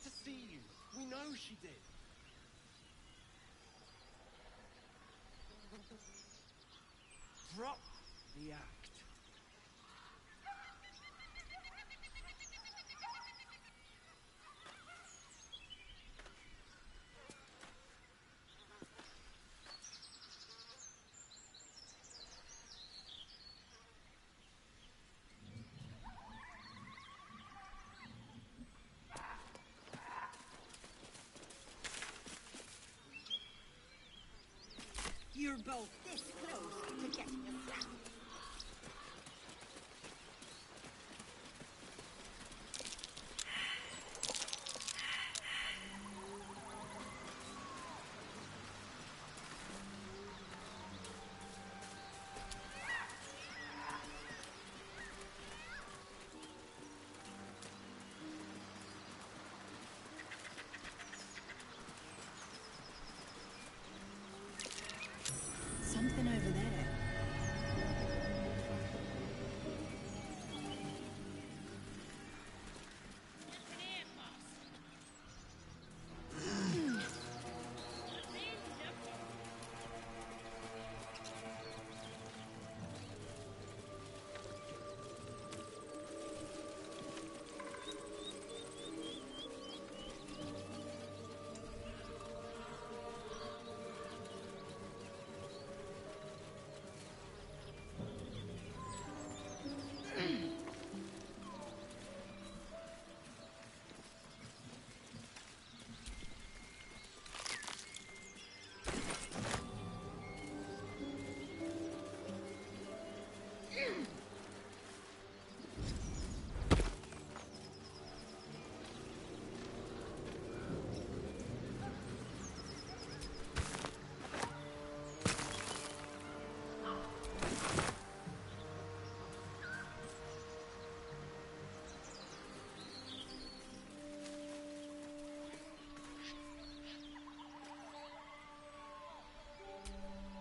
to see you. We know she did. Drop the act. You're both this close to getting a flat. Something over there.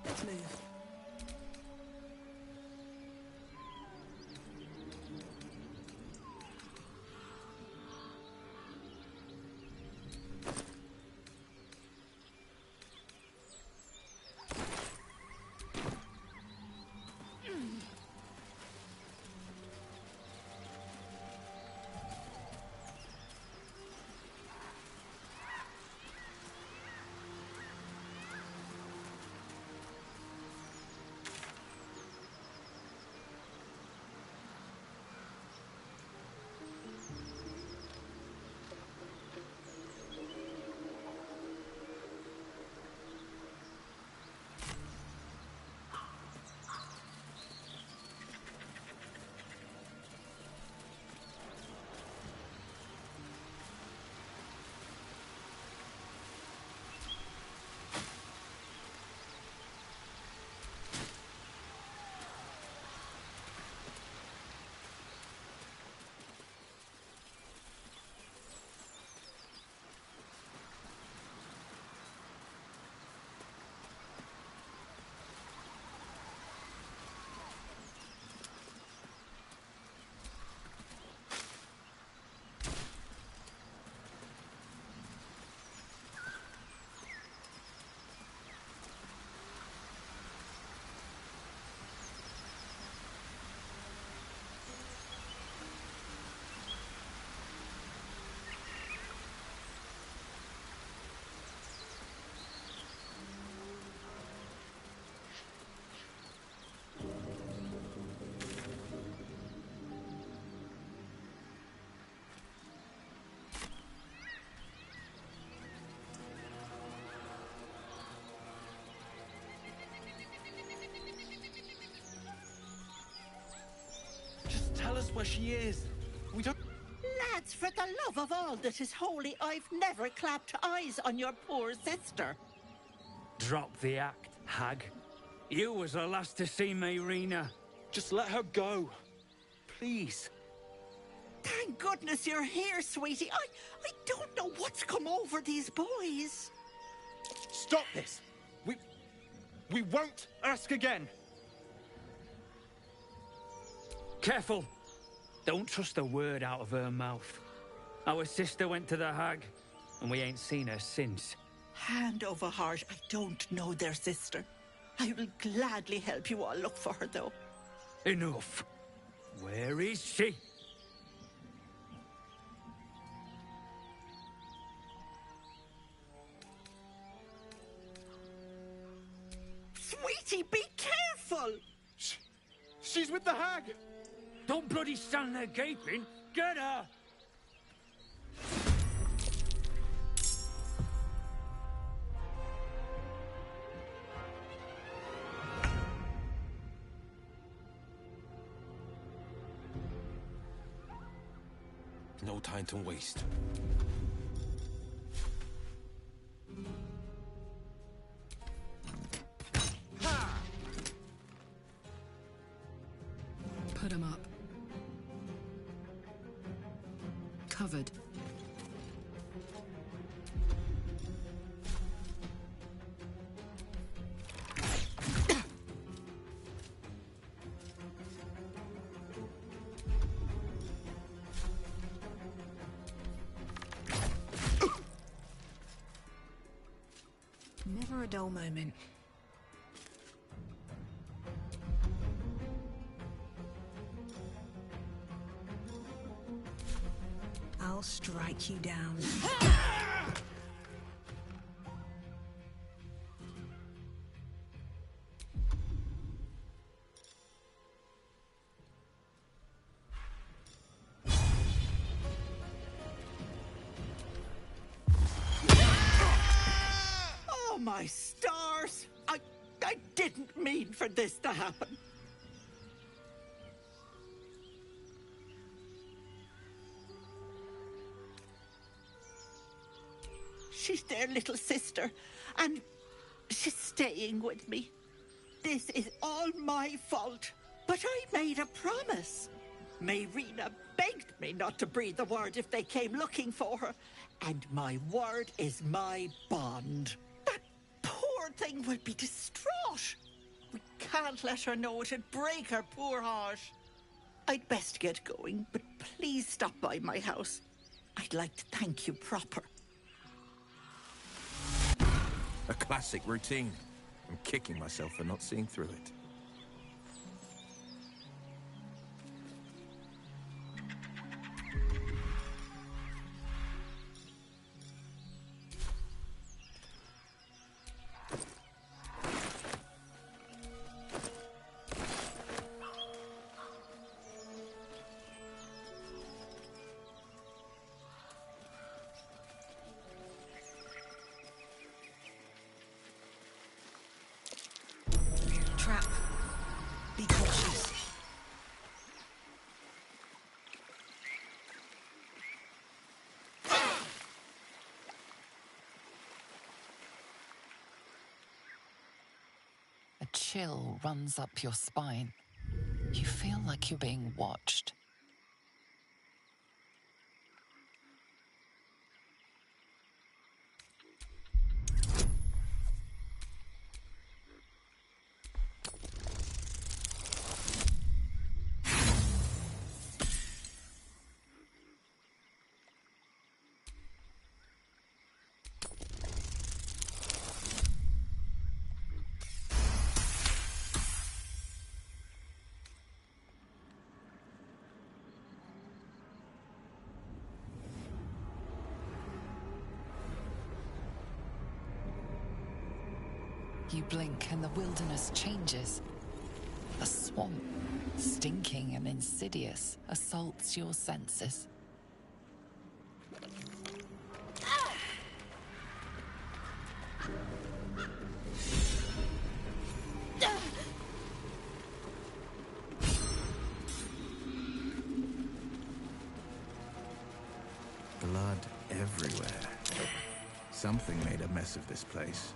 Let's move. Tell us where she is. We don't... Lads, for the love of all that is holy, I've never clapped eyes on your poor sister. Drop the act, hag. You was the last to see me, Rena. Just let her go. Please. Thank goodness you're here, sweetie. I don't know what's come over these boys. Stop this. We won't ask again. Careful. Don't trust a word out of her mouth. Our sister went to the hag, and we ain't seen her since. Hand over heart, I don't know their sister. I will gladly help you all look for her, though. Enough. Where is she? Sweetie, be careful! She's with the hag! Don't bloody stand there gaping. Get her! No time to waste. Put him up. Covered. Never a dull moment. I'll strike you down. Oh, my stars! I didn't mean for this to happen. She's their little sister, and she's staying with me. This is all my fault, but I made a promise. Mayrina begged me not to breathe a word if they came looking for her, and my word is my bond. That poor thing will be distraught. We can't let her know. It'd break her poor heart. I'd best get going, but please stop by my house. I'd like to thank you proper. A classic routine. I'm kicking myself for not seeing through it. Trap. Be cautious. A chill runs up your spine. You feel like you're being watched. You blink and the wilderness changes. A swamp, stinking and insidious, assaults your senses. Blood everywhere. Something made a mess of this place.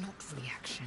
not reaction.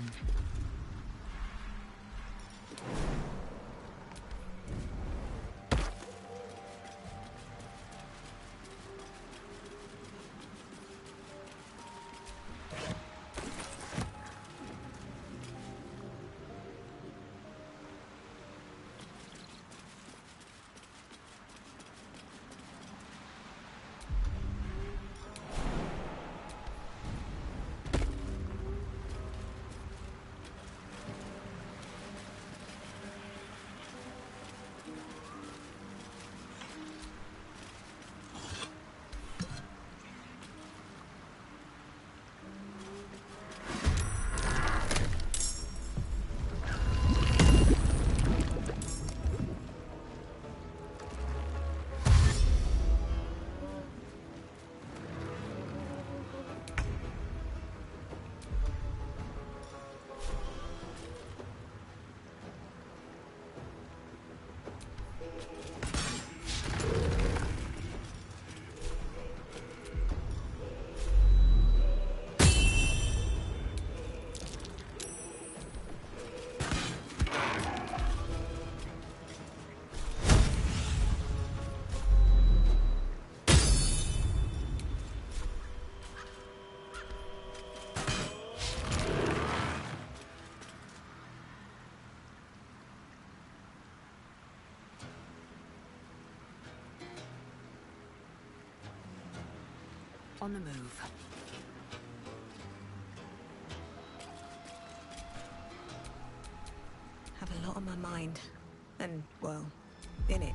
On the move. Have a lot on my mind. And, well, in it.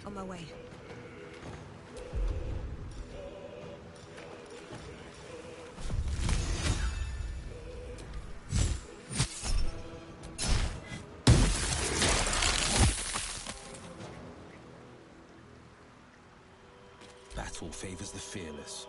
On my way. Battle favors the fearless.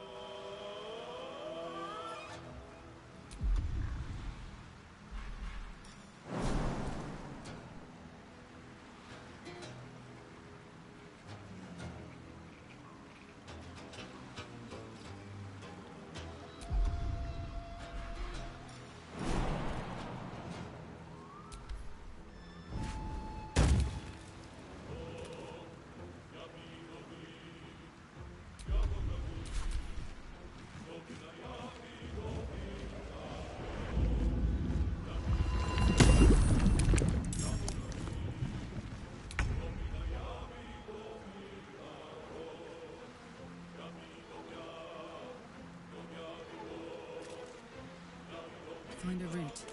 Find a route.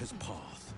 Maker's path.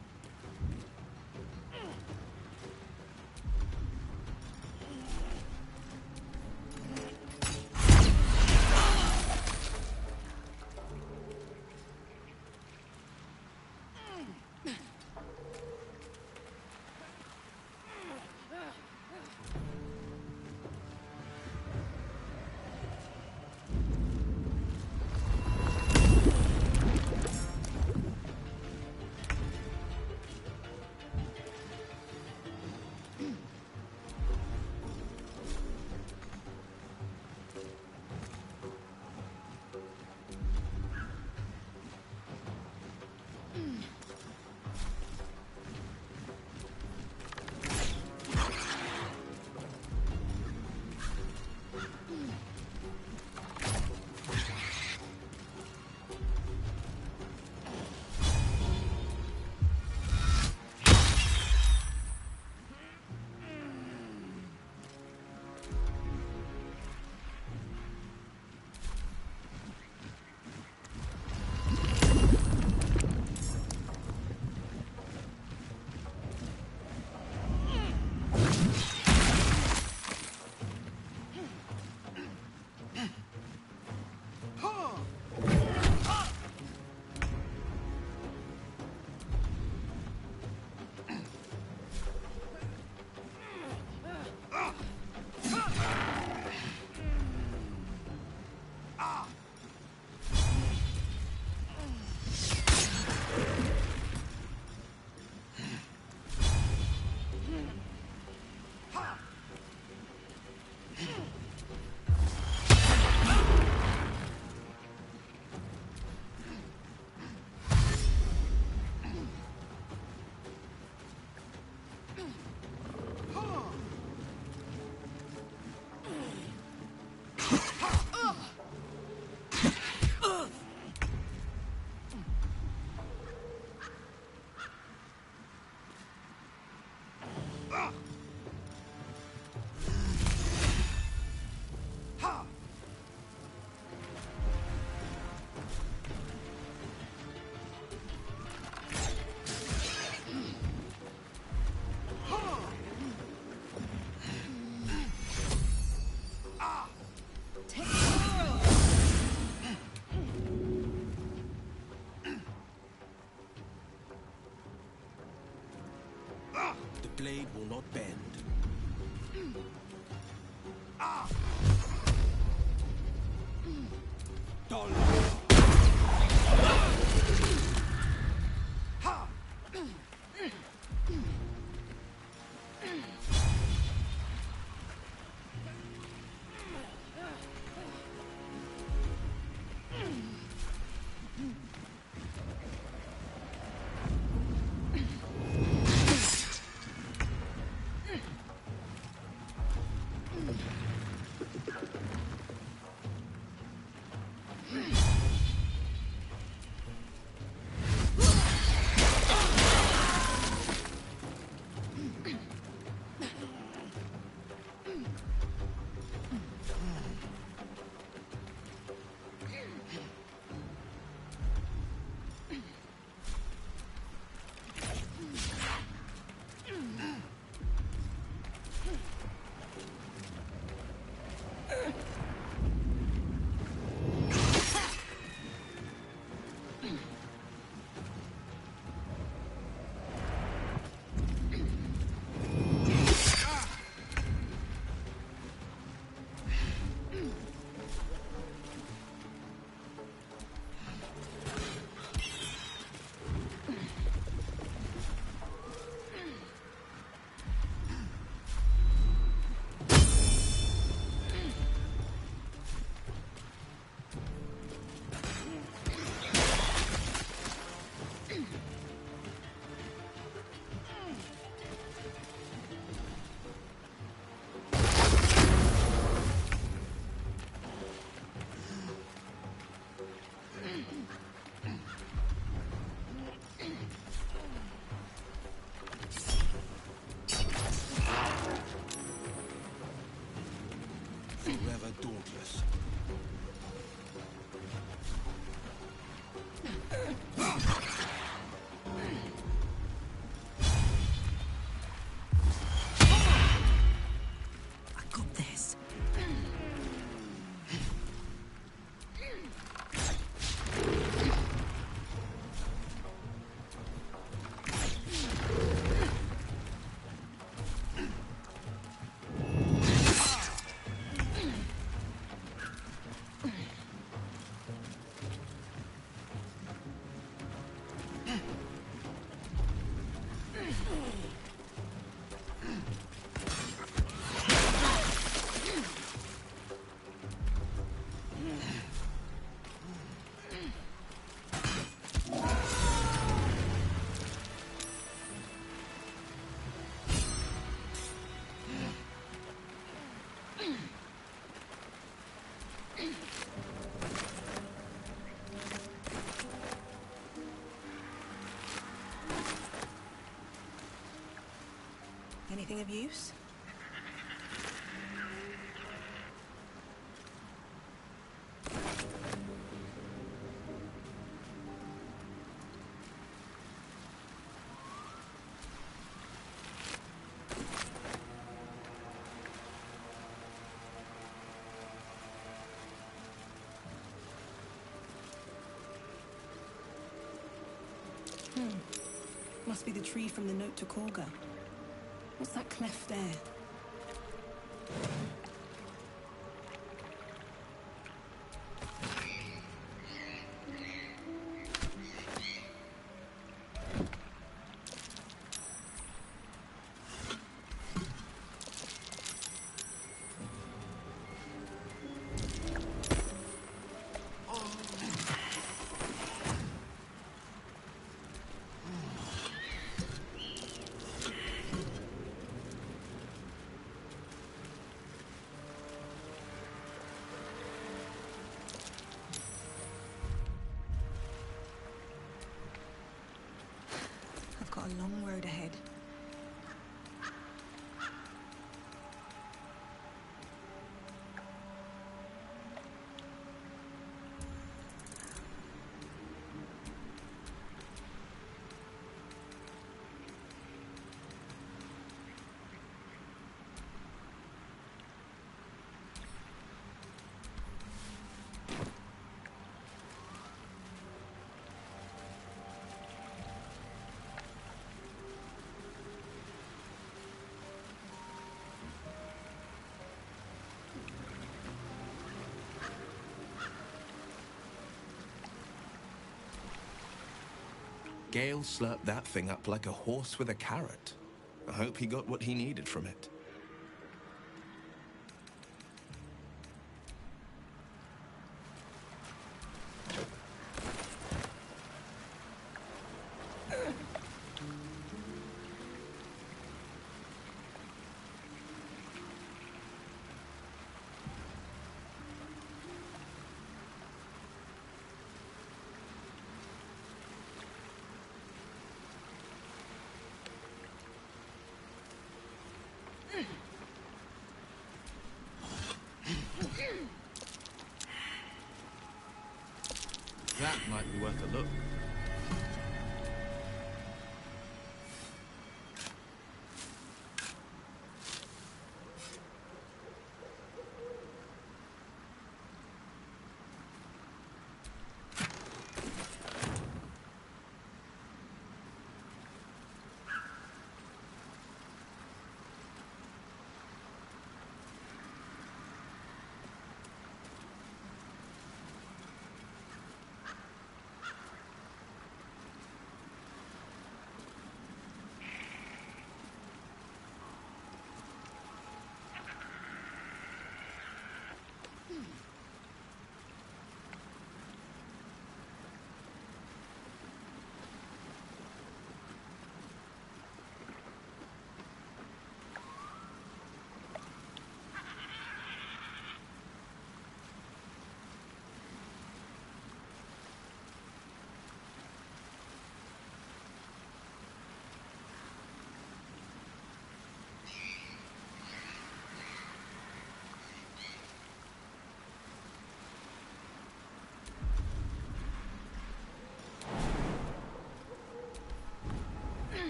The blade will not bend. Forever dauntless. Anything of use? Must be the tree from the note to Korga. What's that cleft there? Got a long road ahead. Gale slurped that thing up like a horse with a carrot. I hope he got what he needed from it. That might be worth a look.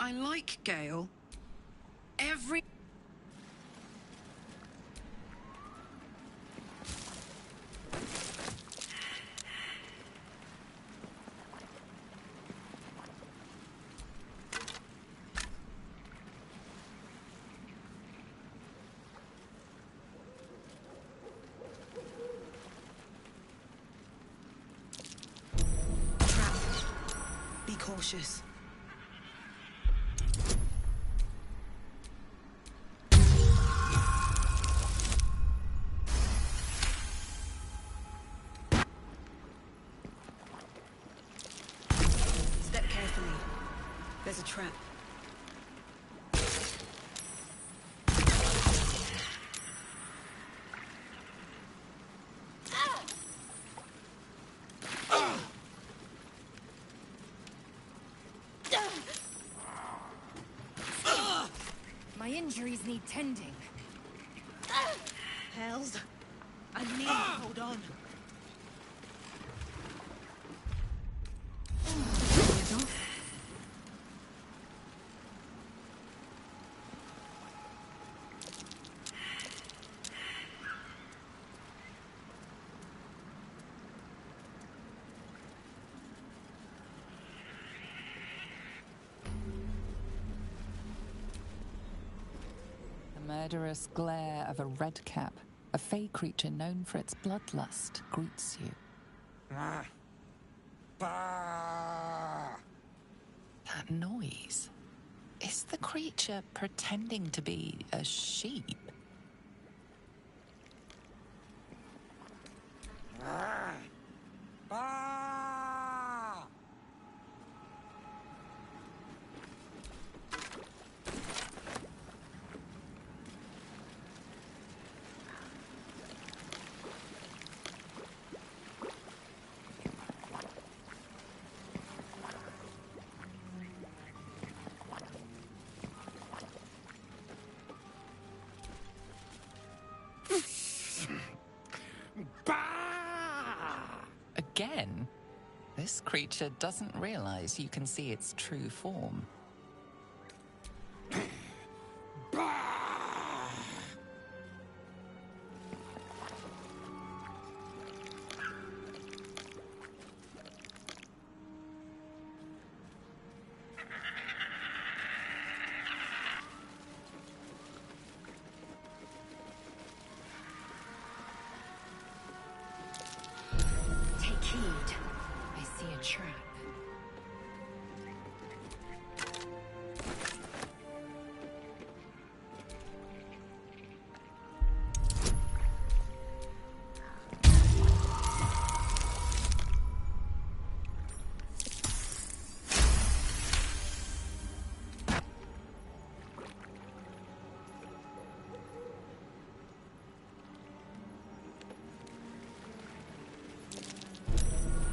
I like Gale. Every... cautious. Step carefully. There's a trap. My injuries need tending. Hells. I need to hold on. The murderous glare of a redcap, a fey creature known for its bloodlust, greets you. That noise. Is the creature pretending to be a sheep? Again? This creature doesn't realize you can see its true form. Take heed. I see a trap.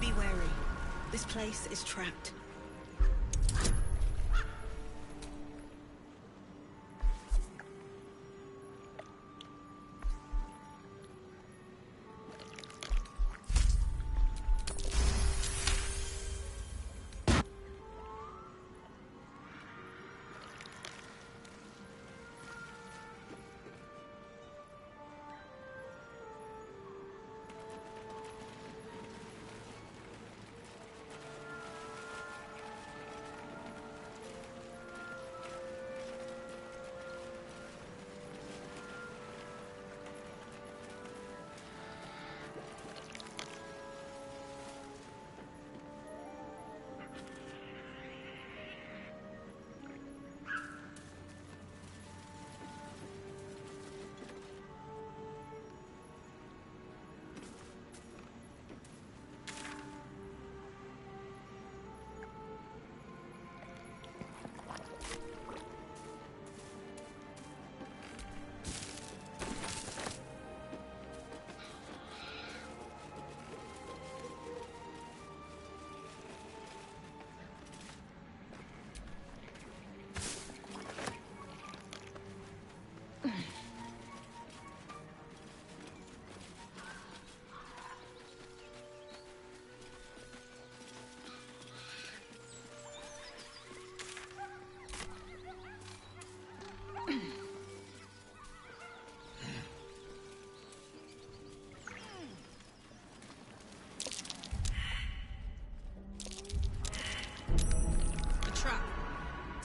Be wary. This place is trapped.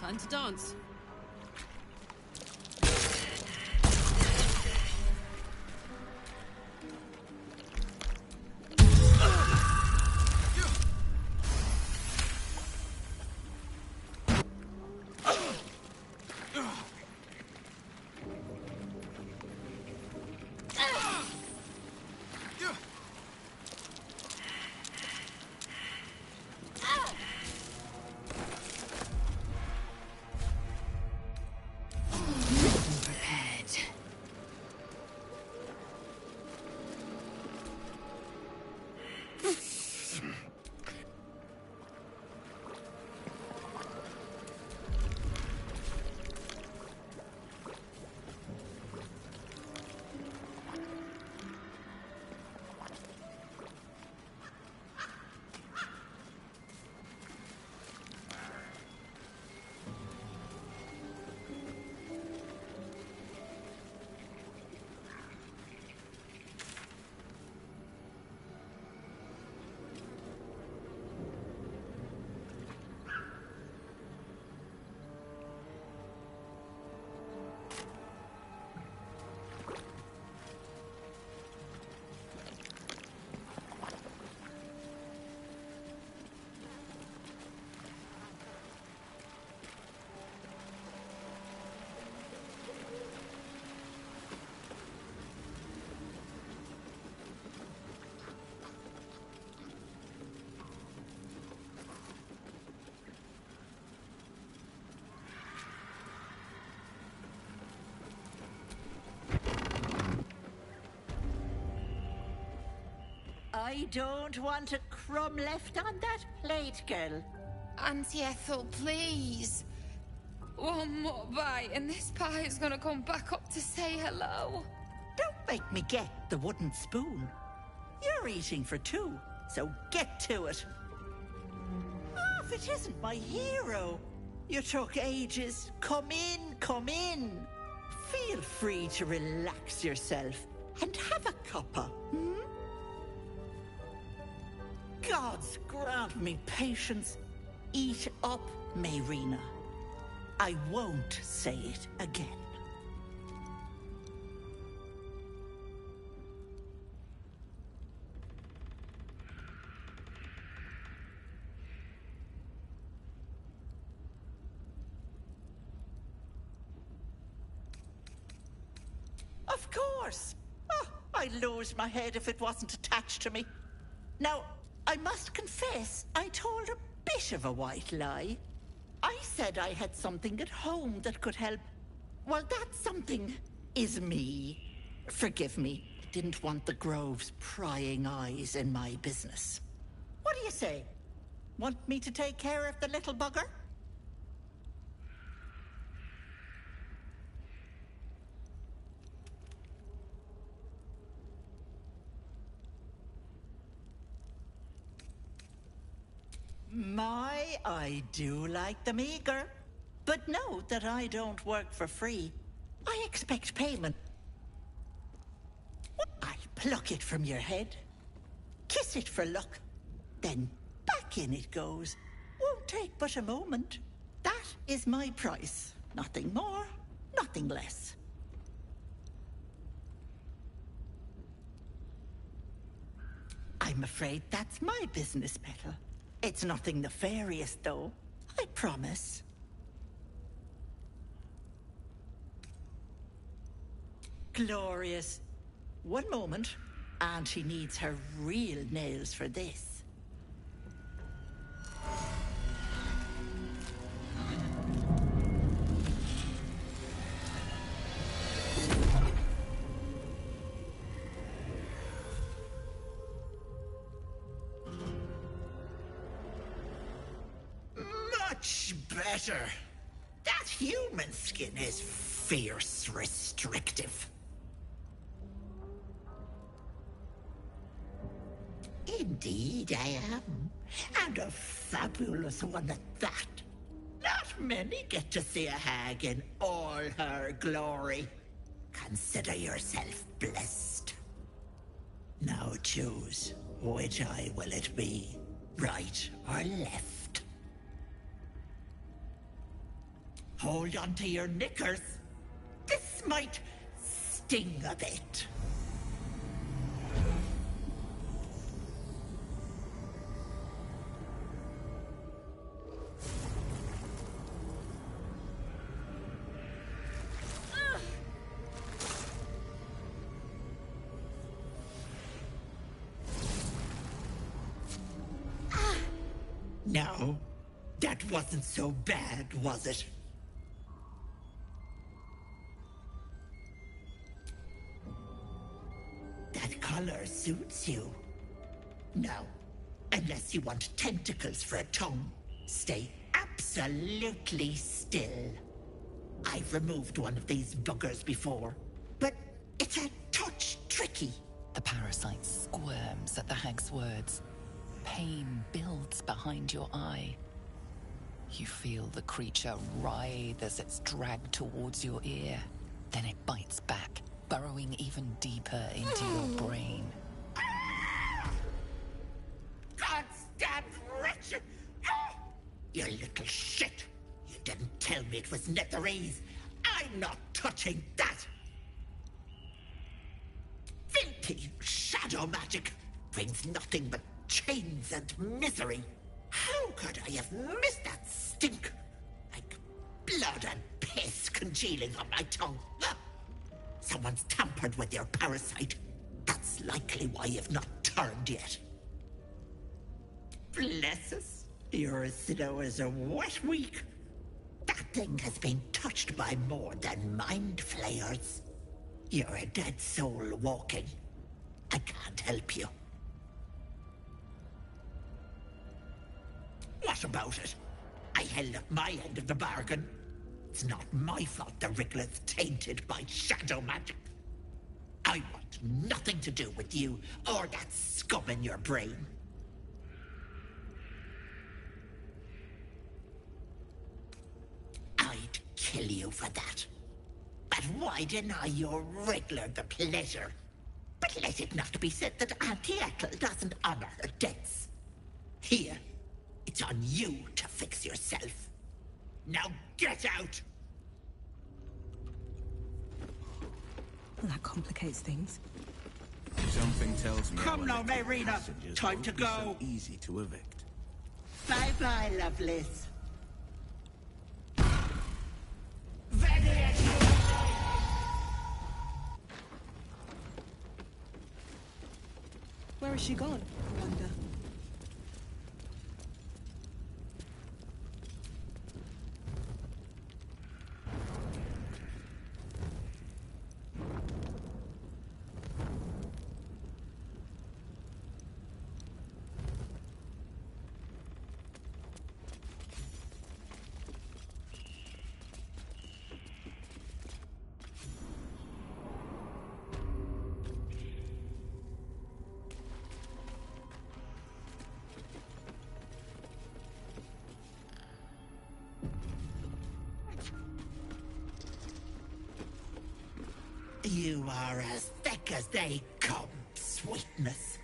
Time to dance. I don't want a crumb left on that plate, girl. Auntie Ethel, please. One more bite and this pie is gonna come back up to say hello. Don't make me get the wooden spoon. You're eating for two, so get to it. Oh, if it isn't my hero. You took ages. Come in, come in. Feel free to relax yourself and have a cuppa, hmm? Gods grant me patience. Eat up, Mayrina. I won't say it again. Of course. Oh, I'd lose my head if it wasn't attached to me. Now, I must confess, I told a bit of a white lie. I said I had something at home that could help. Well, that something is me. Forgive me. Didn't want the Grove's prying eyes in my business. What do you say? Want me to take care of the little bugger? My, I do like them eager. But note that I don't work for free. I expect payment. I pluck it from your head, kiss it for luck, then back in it goes. Won't take but a moment. That is my price. Nothing more, nothing less. I'm afraid that's my business, Petal. It's nothing nefarious, though. I promise. Glorious. One moment. Auntie needs her real nails for this. Much better. That human skin is fierce restrictive. Indeed I am. And a fabulous one at that. Not many get to see a hag in all her glory. Consider yourself blessed. Now choose, which eye will it be? Right or left? Hold on to your knickers. This might sting a bit. No, that wasn't so bad, was it? That color suits you. No, unless you want tentacles for a tongue, stay absolutely still. I've removed one of these buggers before, but it's a touch tricky. The parasite squirms at the hag's words. Pain builds behind your eye. You feel the creature writhe as it's dragged towards your ear. Then it bites back, burrowing even deeper into your brain. Goddamn wretched! You little shit! You didn't tell me it was Netherese. I'm not touching that! Filthy shadow magic brings nothing but chains and misery. How could I have missed that stink? Like blood and piss congealing on my tongue. Someone's tampered with your parasite. That's likely why you've not turned yet. Bless us. You're as slow as a wet week. That thing has been touched by more than mind flayers. You're a dead soul walking. I can't help you. what about it? I held up my end of the bargain. It's not my fault the Wriggler's tainted by shadow magic. I want nothing to do with you or that scum in your brain. I'd kill you for that. But why deny your Wriggler the pleasure? But let it not be said that Auntie Ethel doesn't honor her debts. Here, it's on you to fix yourself. Now get out! Well, that complicates things. Something tells me. Come now, Marina. Time to go. So easy to evict. Bye-bye, Lovelace. Where has she gone, I wonder? You are as thick as they come, sweetness.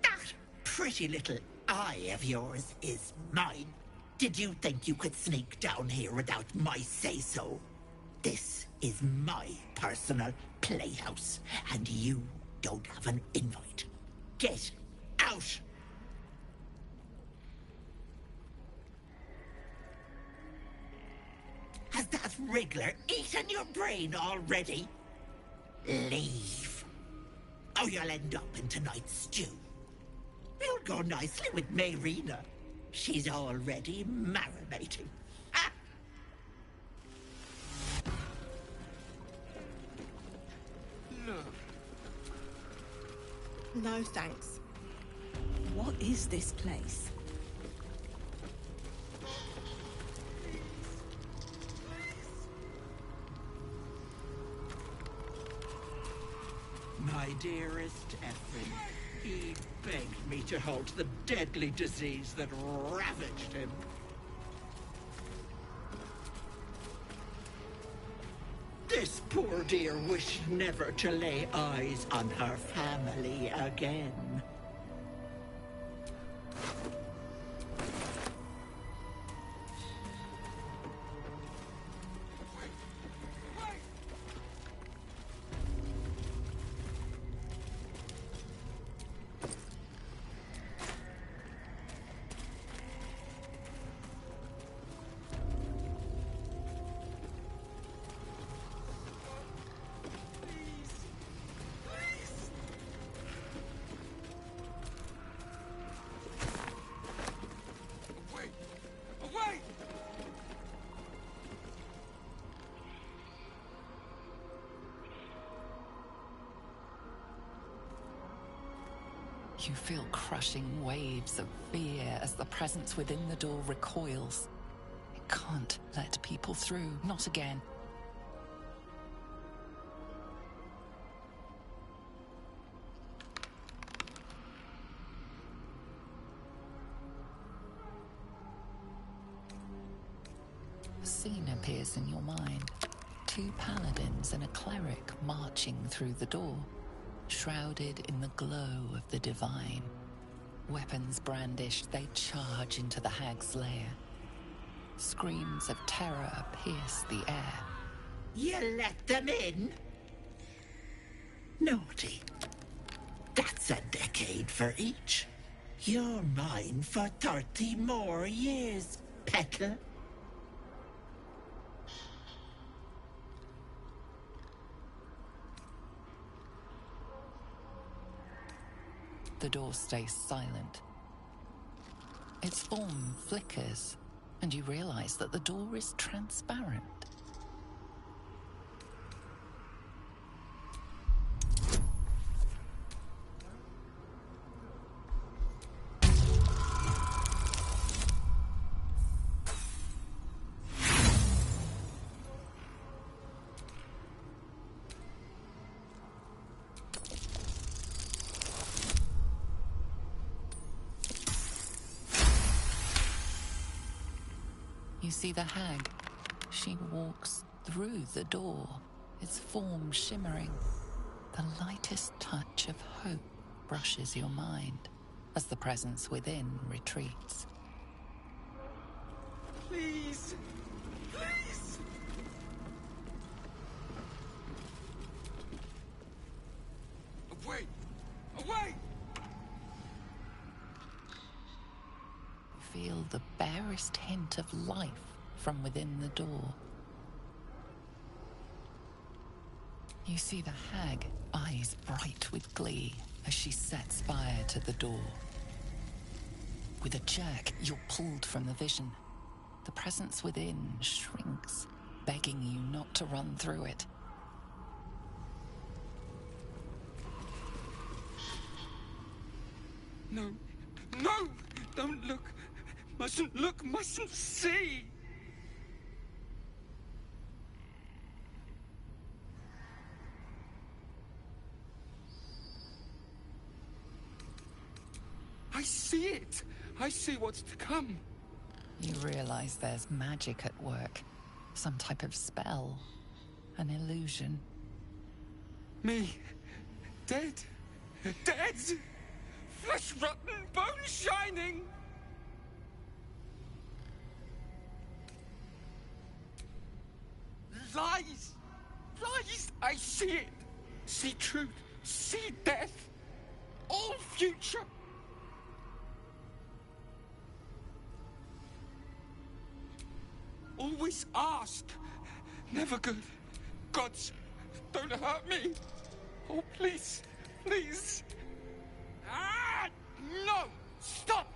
That pretty little eye of yours is mine. Did you think you could sneak down here without my say-so? This is my personal playhouse, and you don't have an invite. Get out! Has that Wriggler eaten your brain already? Leave. Or you'll end up in tonight's stew. You'll go nicely with Marina. She's already marinating. Ah! No, thanks. What is this place? My dearest Ephraim, he begged me to halt the deadly disease that ravaged him. This poor dear wished never to lay eyes on her family again. You feel crushing waves of fear as the presence within the door recoils. It can't let people through, not again. A scene appears in your mind. Two paladins and a cleric marching through the door, shrouded in the glow of the divine. Weapons brandished, they charge into the hag's lair. Screams of terror pierce the air. You let them in? Naughty. That's a decade for each. You're mine for 30 more years, Petal. The door stays silent. Its form flickers, and you realize that the door is transparent. You see the hag. She walks through the door, its form shimmering. The lightest touch of hope brushes your mind as the presence within retreats. Please! Please! Away! Away! Feel the barest hint of life from within the door. You see the hag, eyes bright with glee, as she sets fire to the door. With a jerk, you're pulled from the vision. The presence within shrinks, begging you not to run through it. No. No! Don't look! Mustn't look, mustn't see! I see it! I see what's to come. You realize there's magic at work. Some type of spell. An illusion. Me. Dead. Dead! Flesh rotten, bone shining! Lies! Lies! I see it! See truth, see death! All future! Always ask. Never good. Gods, don't hurt me. Oh, please, please. Ah! No! Stop!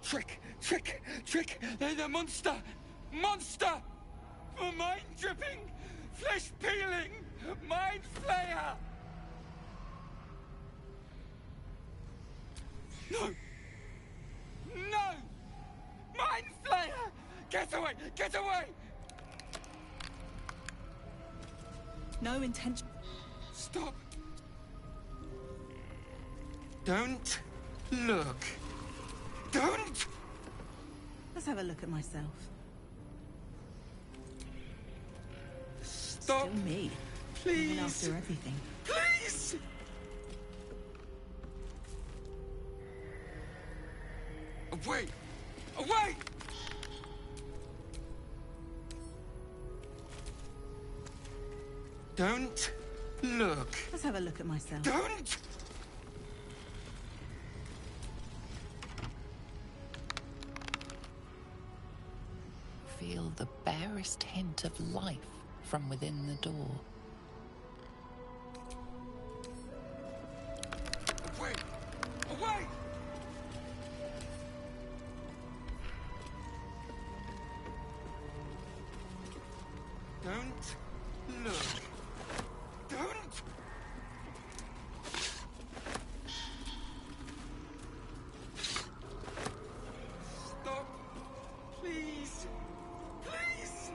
Trick, trick, trick. They're the monster. Monster! For mind dripping, flesh peeling, mind flayer. No! No! Mind flayer! Get away! Get away! No intention. Stop. Don't look. Don't! Let's have a look at myself. Stop. Still me. Please. Even after everything. Please! Away! Away! Don't look. Let's have a look at myself. Don't! Feel the barest hint of life from within the door. Away! Away! Don't look. Don't! Stop! Please! Please!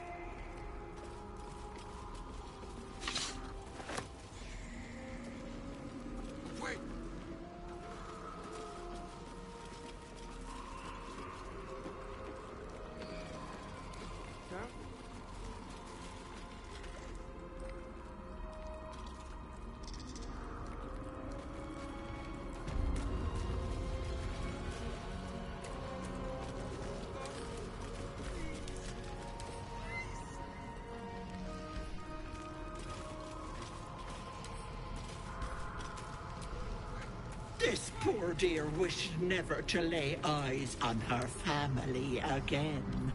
Wait! Don't? This poor dear wished never to lay eyes on her family again.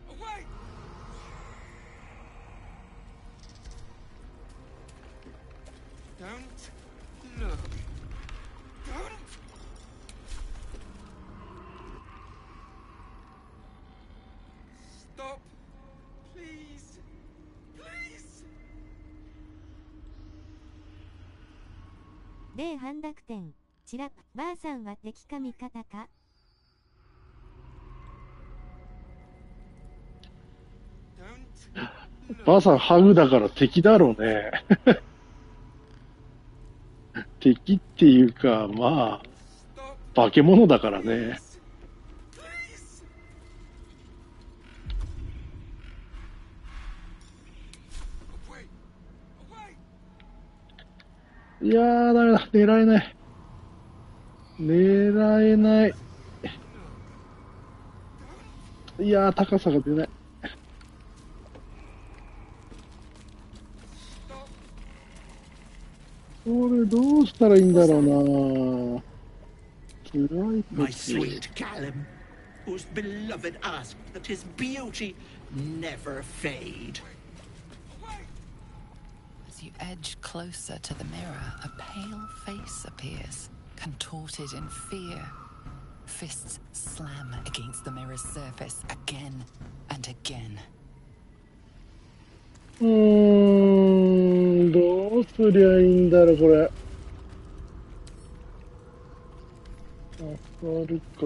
Away! Don't look. Don't! Stop. Please. Please. 例半濁点。チラッ、ばあさんは敵か味方か。ばあさんハグだから敵だろうね。敵っていうか、まあ、化け物だからね。いやー、ダメだ。狙えない。狙えない。いやー、高さが出ない。これどうしたらいいんだろうな。辛い My sweet Callum, whose beloved asked that his beauty never fade. As you edge closer to the mirror, a pale face appears, contorted in fear. Fists slam against the mirror's surface again and again. どうすりゃいいんだろう、これ。当たるか。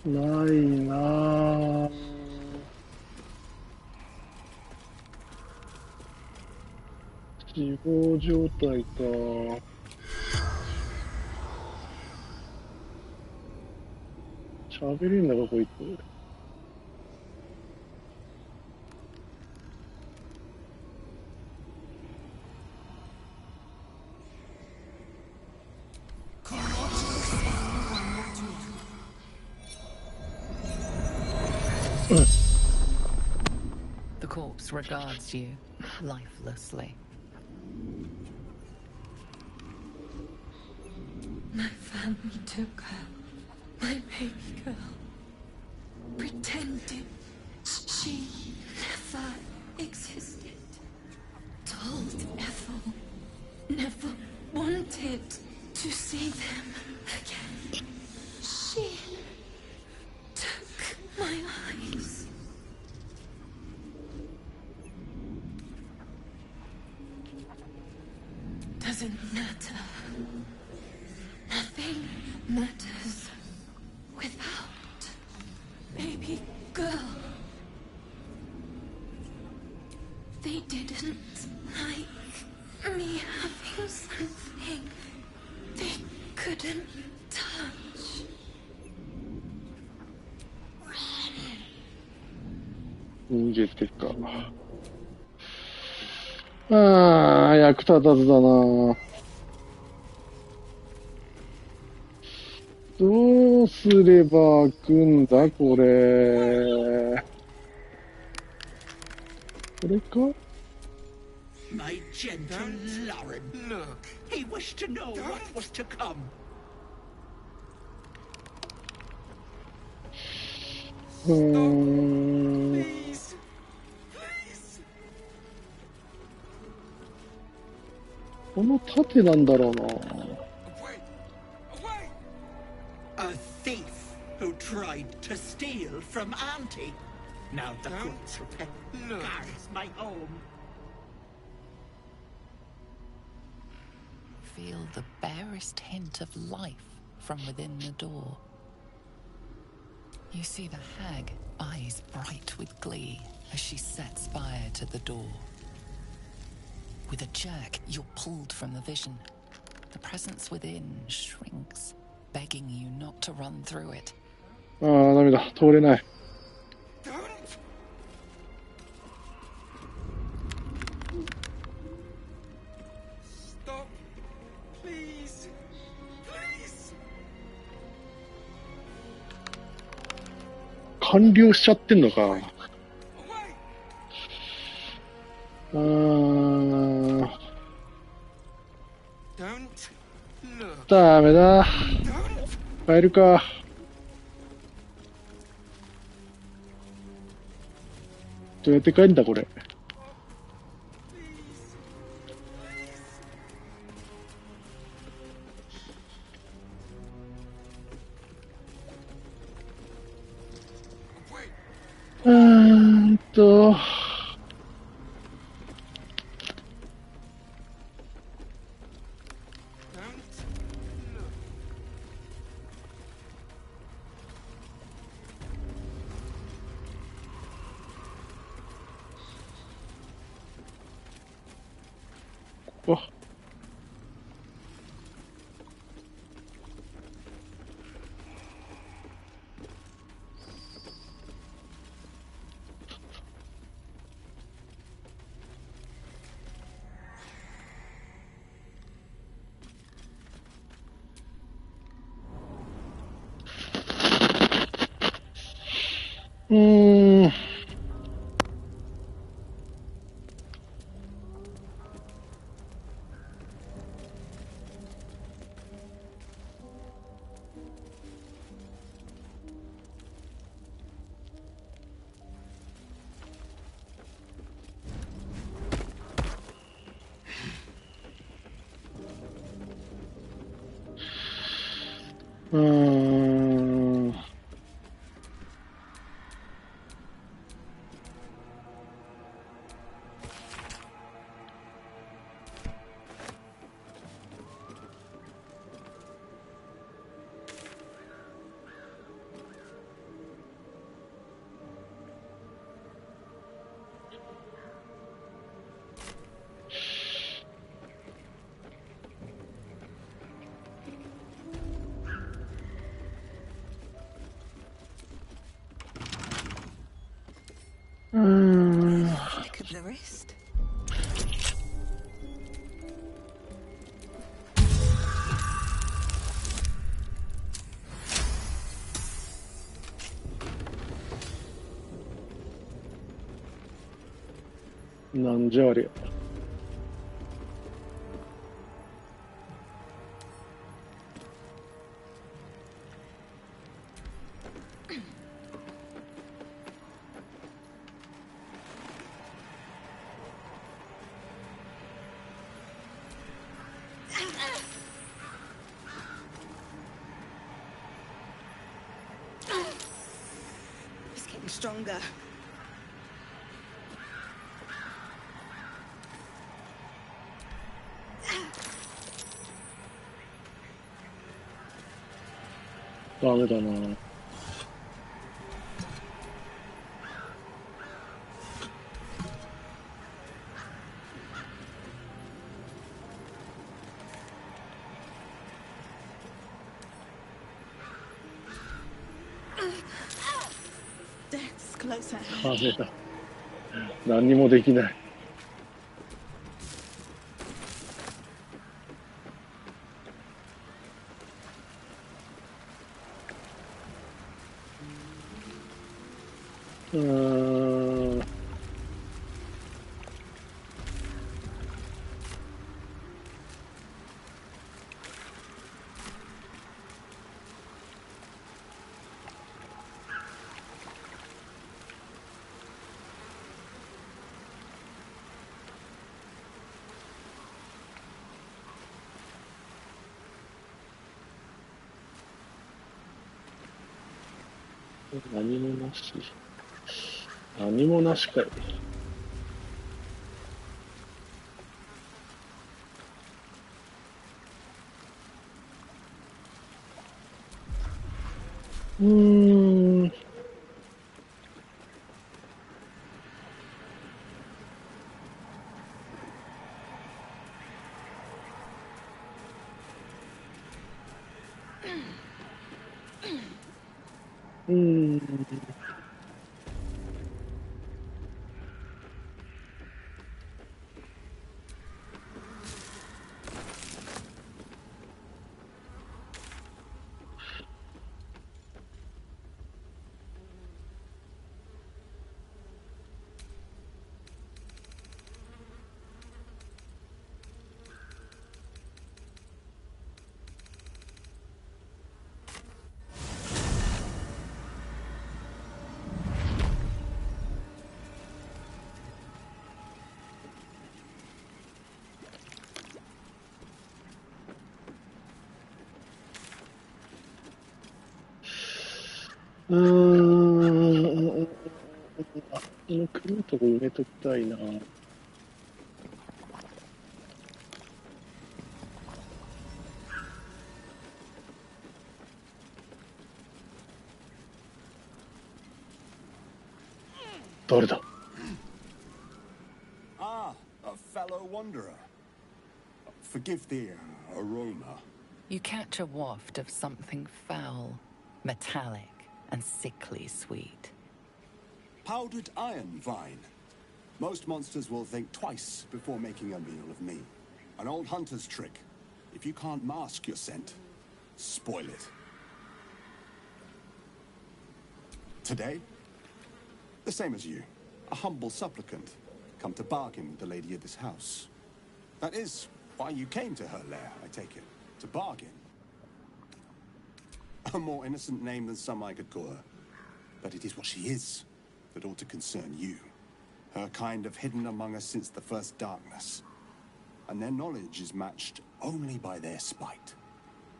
ないなぁ。死亡状態か。喋れんのか、こいつ。The corpse regards you lifelessly. My family took her, my baby girl, pretended she never existed, told Ethel never wanted to see them again. She took my eyes. Doesn't matter. Nothing matters without baby girl. They didn't like me having something they couldn't touch. 逃げてか。ああ、役立たずだな。どうすれば開くんだ、これ。これか？ My gentle Lauren. Look. He wished to know what was to come. この盾なんだろうな。A thief who tried to steal from Auntie. Now the goods repay. Guards my home. Feel the barest hint of life from within the door. You see the hag, eyes bright with glee, as she sets fire to the door. With a jerk, you're pulled from the vision. The presence within shrinks, begging you not to run through it. ああ、ダメだ。通れない。Stop. Please. Please. 完了しちゃってんのか。ダメだ。帰るか。どうやって帰るんだ、これ。Wait. 。 うーん。 Don't. うーん。 Don't. うーん。 Please. Please. うーん。 Please. と。 Stop. わ。Look at the wrist.なんじゃありゃ。It's getting stronger. ダメだな。Death's closer. ダメだ。何にもできない。何もなし。何もなしかい。この黒いとこ埋めときたいな。誰だ。Ah, a fellow wanderer. Forgive the aroma. You catch a waft of something foul, metallic, and sickly sweet. Powdered iron vine. Most monsters will think twice before making a meal of me. An old hunter's trick. If you can't mask your scent, spoil it. Today, the same as you. A humble supplicant, come to bargain with the lady of this house. That is why you came to her lair, I take it. To bargain. A more innocent name than some I could call her. But it is what she is that ought to concern you. Her kind have hidden among us since the first darkness. And their knowledge is matched only by their spite.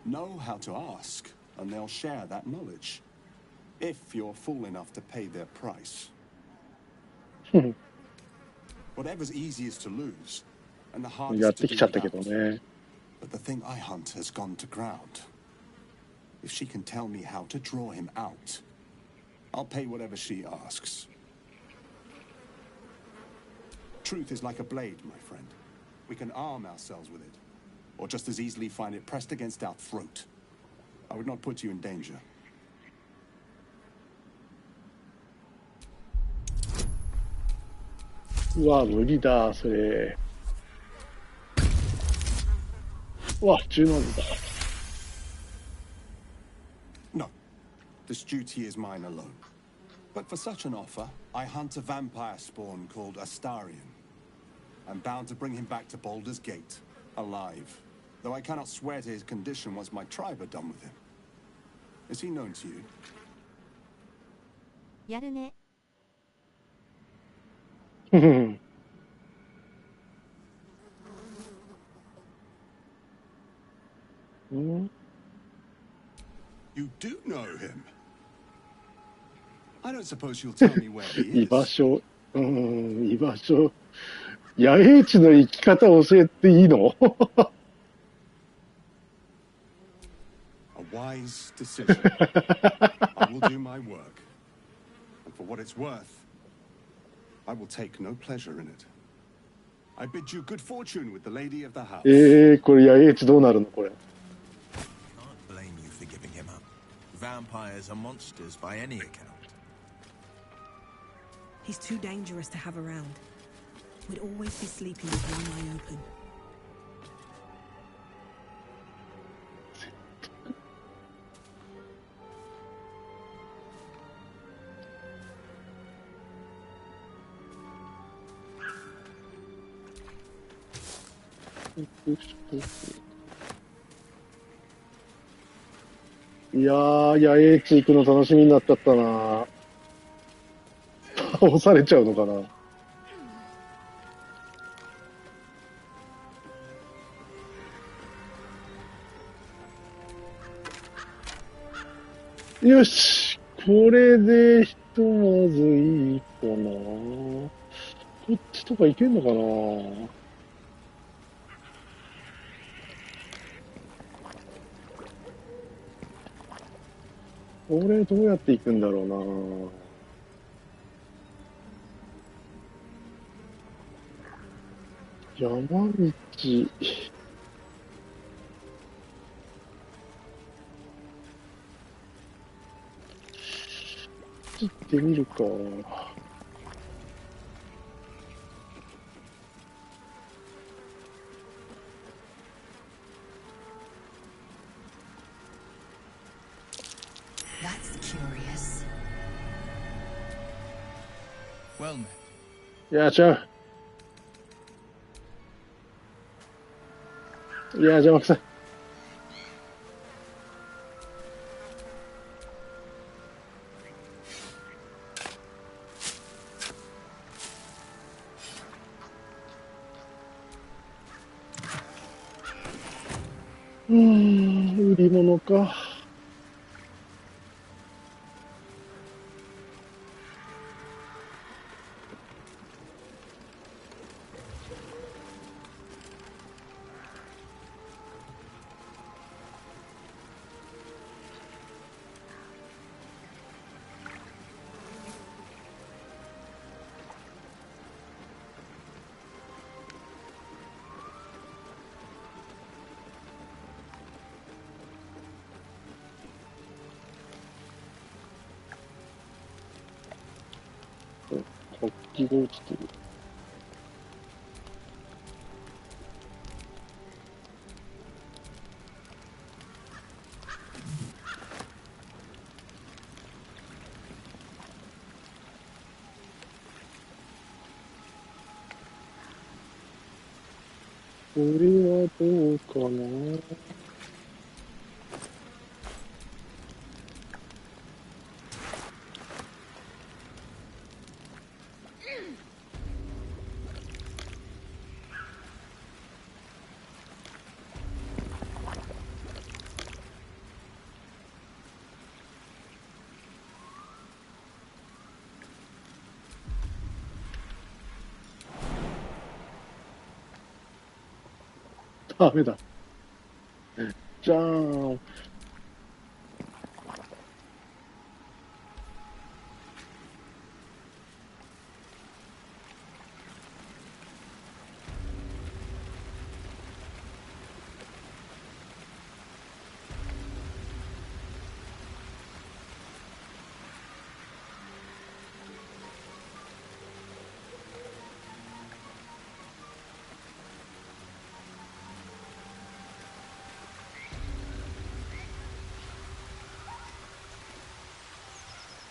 Know how to ask, and they'll share that knowledge. If you're fool enough to pay their price. Whatever's easiest to lose, and the やっ hardest て to き do ちゃったけど without. ね。 But the thing I hunt has gone to ground. If she can tell me how to draw him out, I'll pay whatever she asks. Truth is like a blade, my friend. We can arm ourselves with it, or just as easily find it pressed against our throat. I would not put you in danger. うわ、無理だ、それ。うわ、柔軟だ。No, this duty is mine alone. But for such an offer, I hunt a vampire spawn called Astarion. I'm bound to bring him back to Baldur's Gate, alive. Though I cannot swear to his condition once my tribe are done with him. Is he known to you? やるね。ふふん。ん You do know him. I don't suppose you'll tell me where he 居 is. 場所。居場所。野営地の生き方を教えていいの A wise decision. I will do my work. And for what it's worth, I will take no pleasure in it. I bid you good fortune with the lady of the house. これ野営地どうなるのこれ。Can't blame you for giving him up. Vampires are monsters by any account. He's too dangerous to have around. We'd always be sleeping with one eye open. Oops. いやー、野営地行くの楽しみになっちゃったな。倒されちゃうのかな。よし、これでひとまずいいかな。こっちとか行けんのかな。これどうやって行くんだろうな。山道。行ってみるか。That's curious. Well met. いや、ちゃう。いや、邪魔くさい。売り物か。活気が落ちてる。これはどうかな。ダメだ。じゃーん。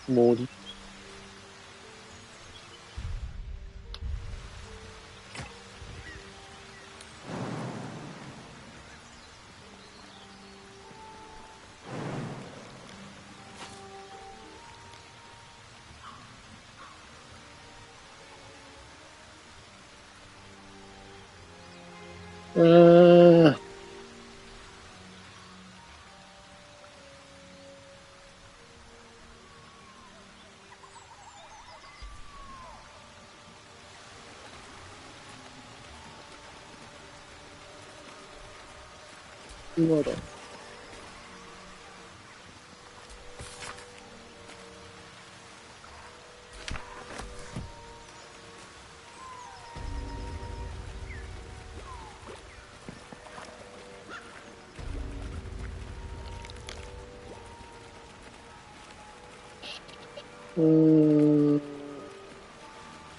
森。今だ。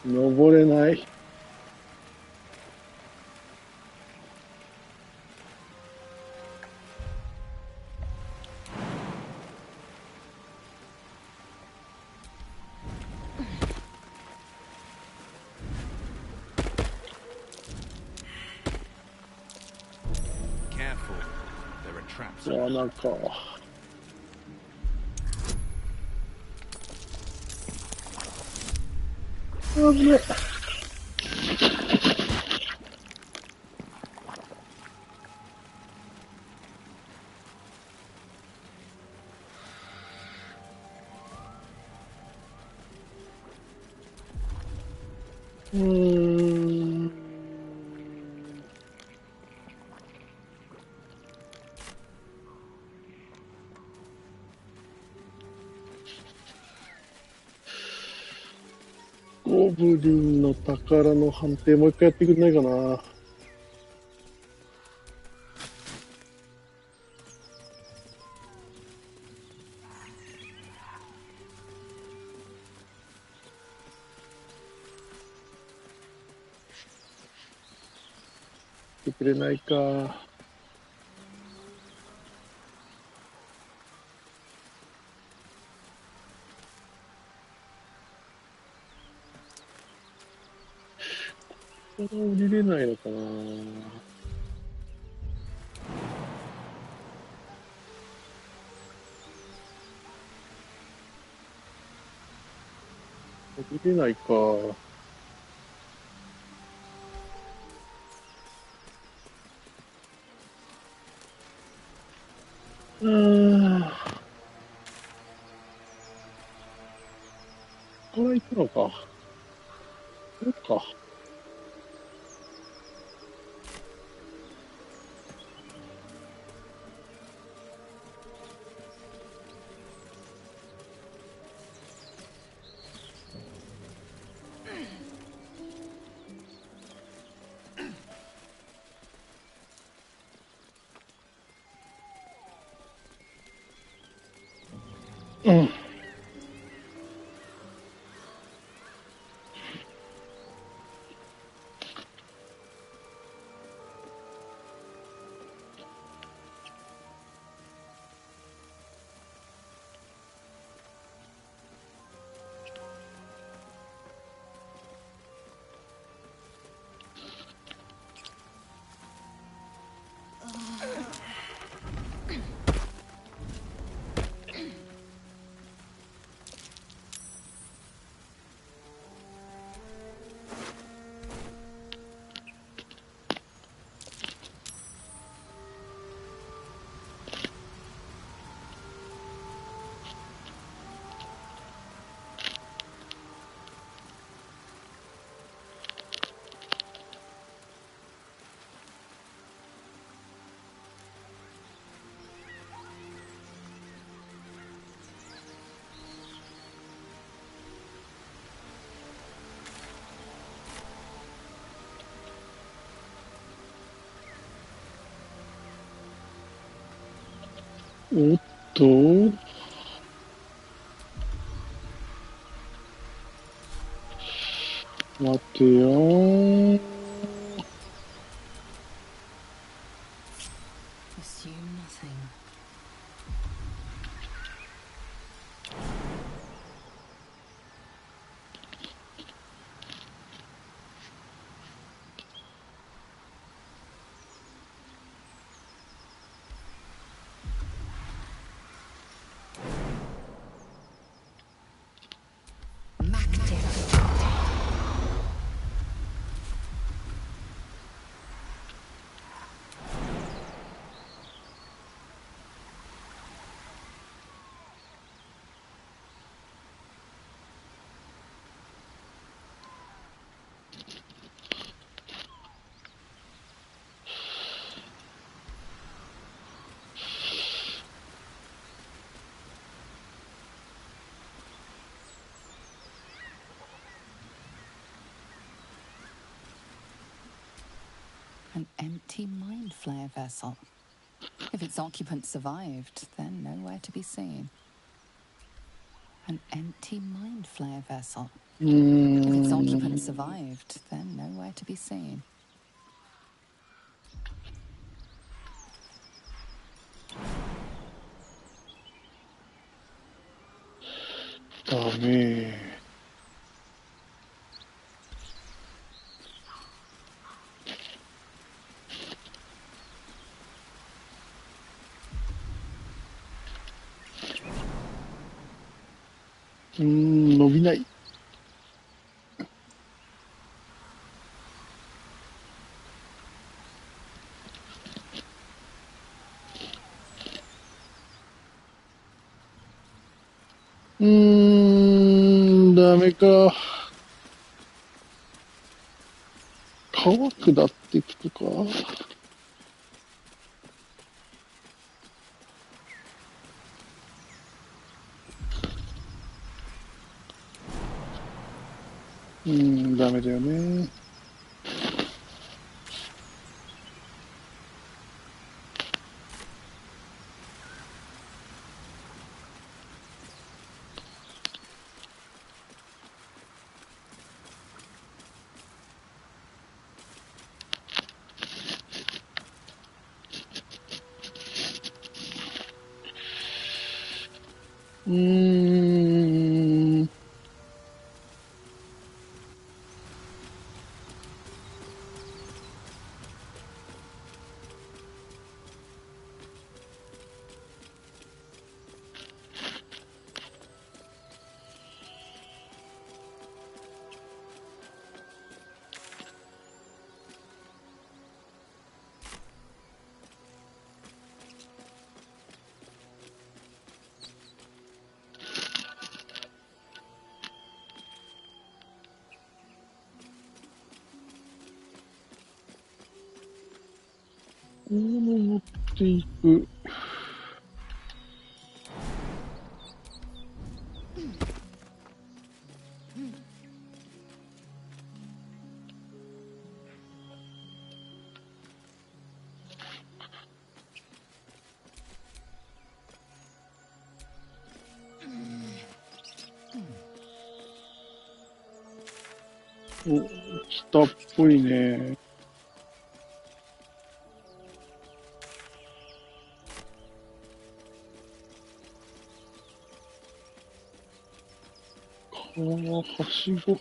登れない。罠か。危ね。ゴブリンの宝の判定もう一回やってくれないかな。やってくれないか。これ降りれないのかな。降りれないか。これ行くのか。そっか。うん。おっと、待てよー。Assume nothing. An empty mind flare vessel. If its occupant survived, then nowhere to be seen. An empty mind flare vessel. If its occupant survived, then nowhere to be seen. ダメ。伸びない。ダメか。川下っていくとか。ダメだよね。持っていく。お、来たっぽいね。はしご。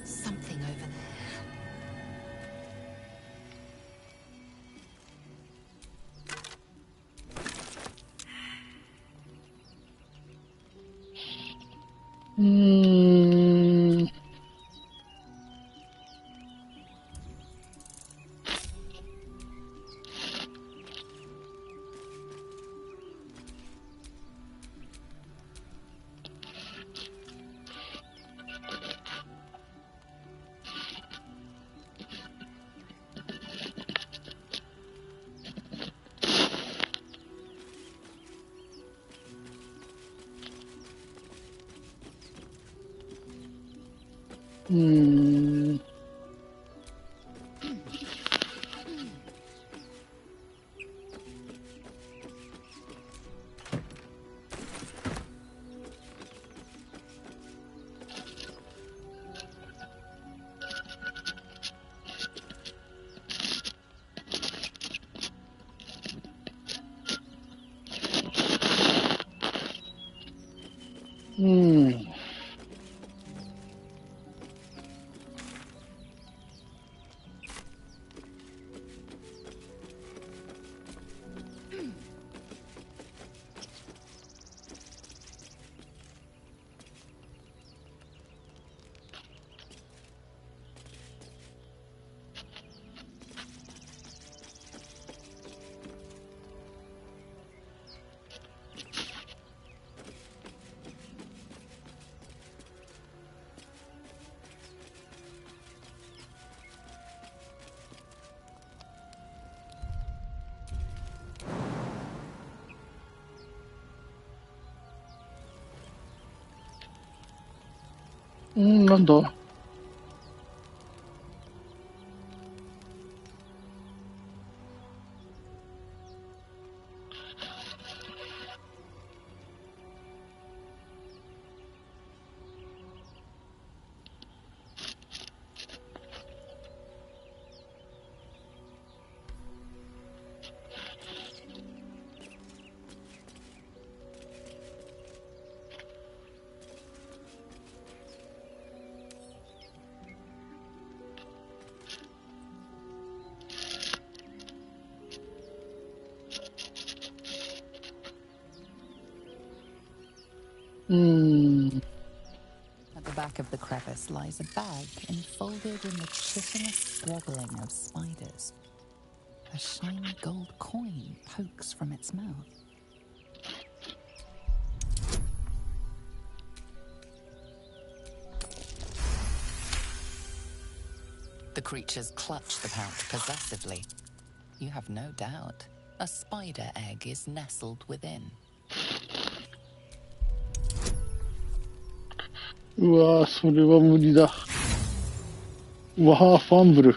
Something over there. ううーん。うん。なんだ。At the back of the crevice lies a bag enfolded in the chitinous squabbling of spiders. A shiny gold coin pokes from its mouth. The creatures clutch the pouch possessively. You have no doubt. A spider egg is nestled within. うわぁ、それは無理だ。うわぁ、ファンブル。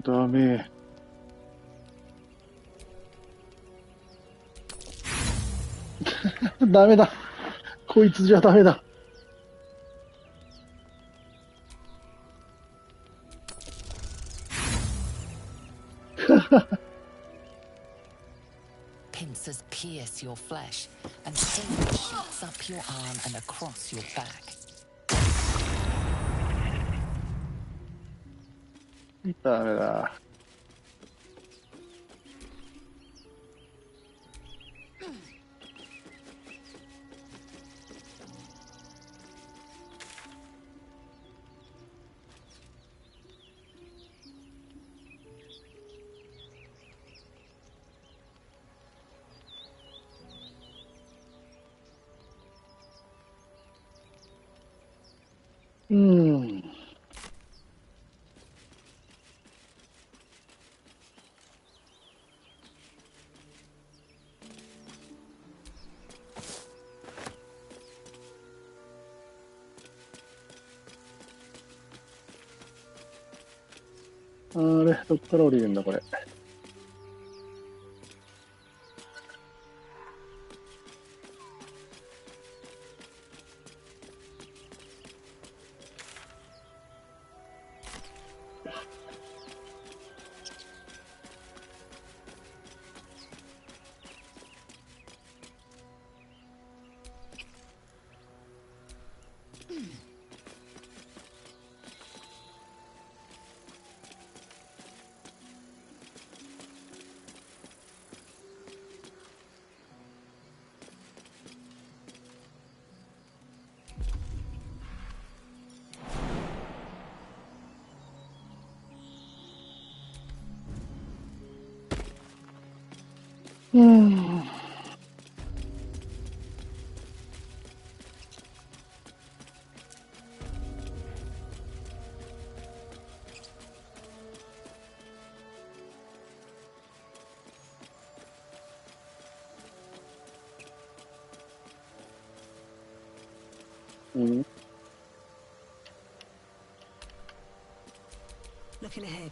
ダメ。ダメだ。こいつじゃダメだ。Pincers pierce your flesh, and pain shoots up your arm and across your back. ダメだ。あれ、どっから降りるんだ、これ。ん Looking ahead.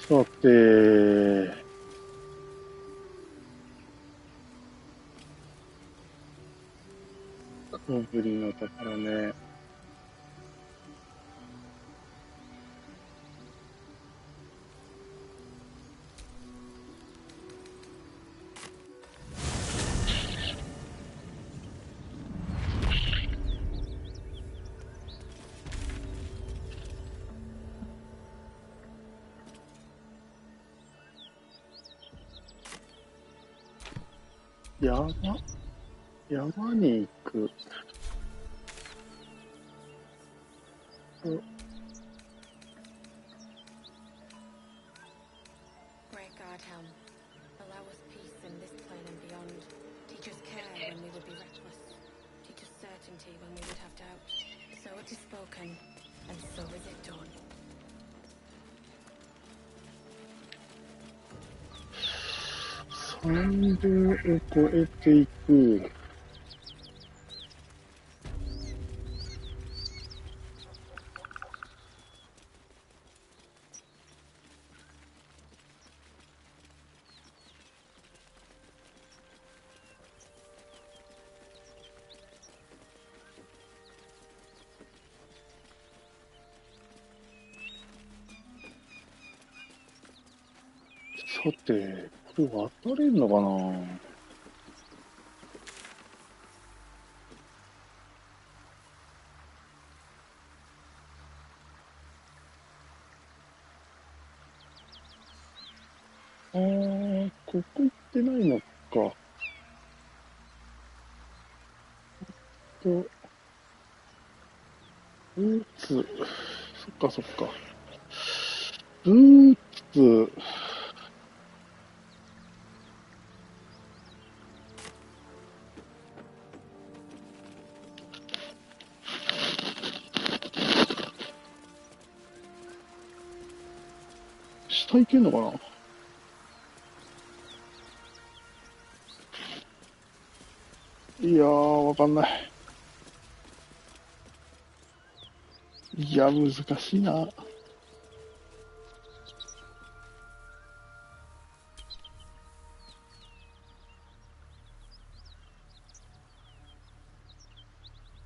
さて、ゴブリンの宝ね。山に行く。Great God, Helm. Allow us peace in this plane and beyond. Teach us care when we would be reckless. Teach us certainty when we would have doubt. So it is spoken, and so is it done. 山道を越えていく。さて、これ渡れんのかな。ここ行ってないのか。ブーツ、そっかそっか。ブーツ、下行けんのかな。いやー、わかんない。いや、難しいな。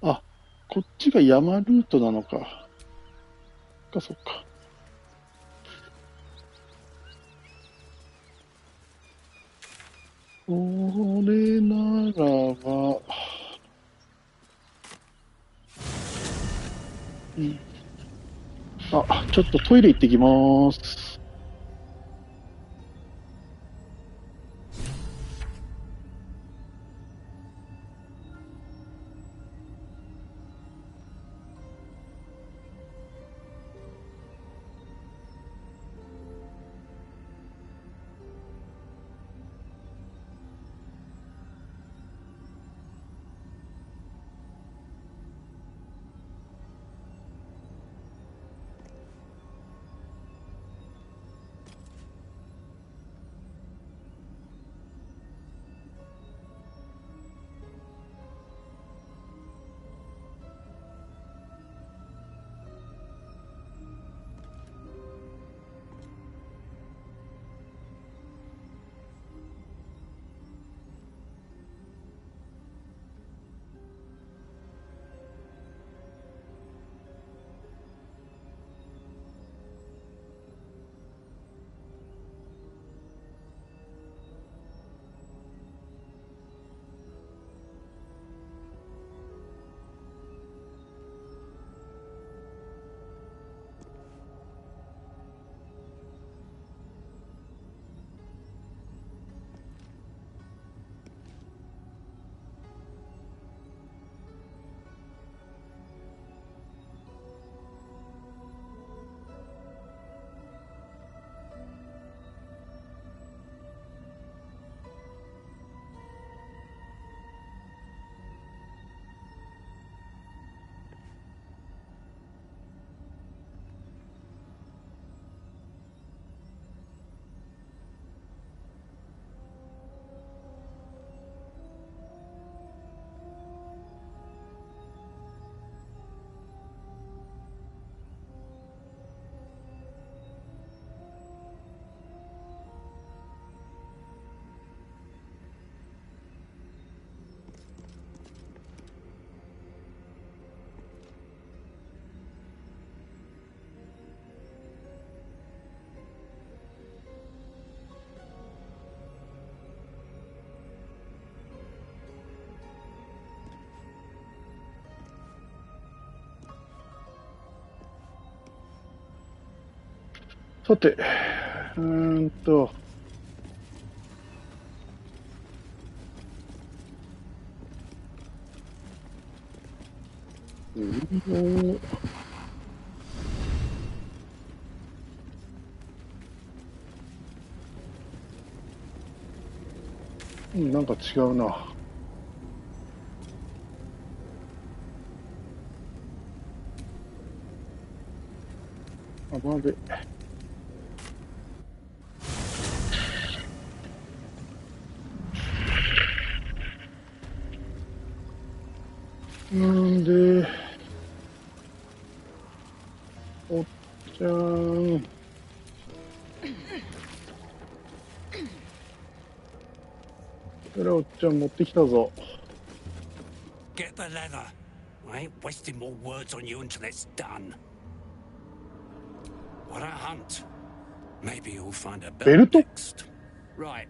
あ、こっちが山ルートなのか。そっか。これならば、うん。あ、ちょっとトイレ行ってきまーす。さて、なんか違うな。雨なんで、おっちゃん。それおっちゃん持ってきたぞ。Get the leather. I ain't wasting more words on you until it's done. What a hunt. Maybe you'll find a belt next. Right.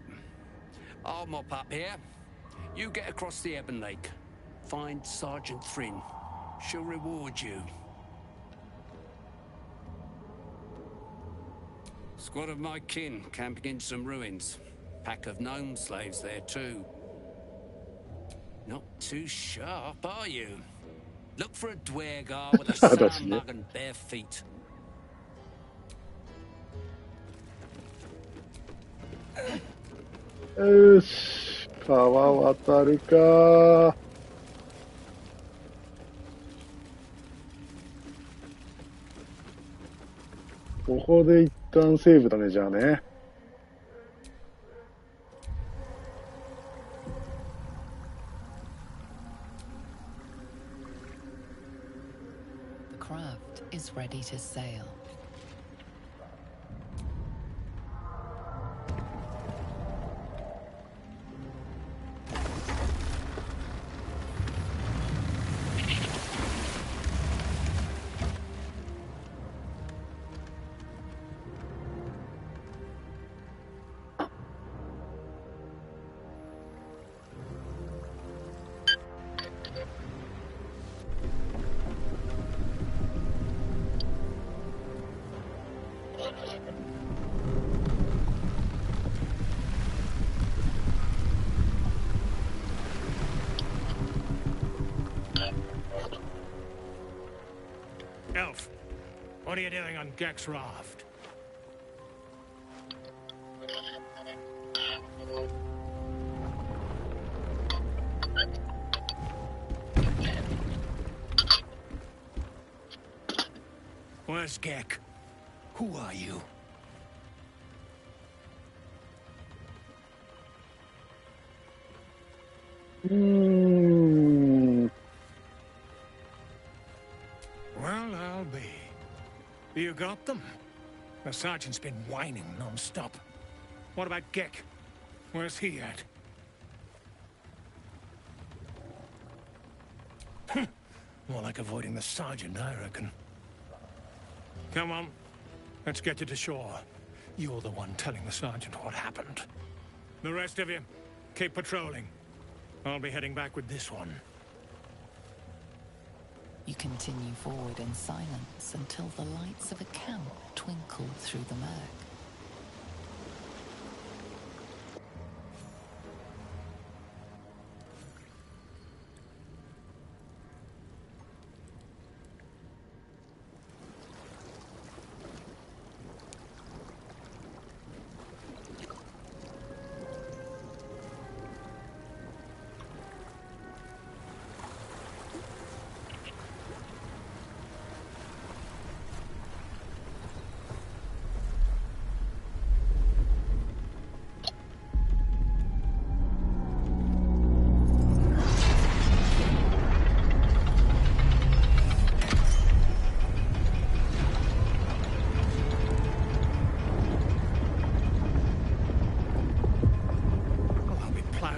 I'll mop up here. You get across the Ebon Lake. Find Sergeant Thrin. She'll reward you. Squad of my kin camping in some ruins. Pack of gnome slaves there too. Not too sharp, are you? Look for a dwergar with a sound mug and bare feet. よし、川渡るか。ここで一旦セーブだね、じゃあね。The craft is ready to sail. Elf, what are you doing on Gek's raft? Where's Gek? Who are you? Well, I'll be. You got them? The sergeant's been whining non-stop. What about Gek? Where's he at? More like avoiding the sergeant, I reckon. Come on. Let's get you to shore. You're the one telling the sergeant what happened. The rest of you, keep patrolling. I'll be heading back with this one. You continue forward in silence until the lights of a camp twinkle through the murk.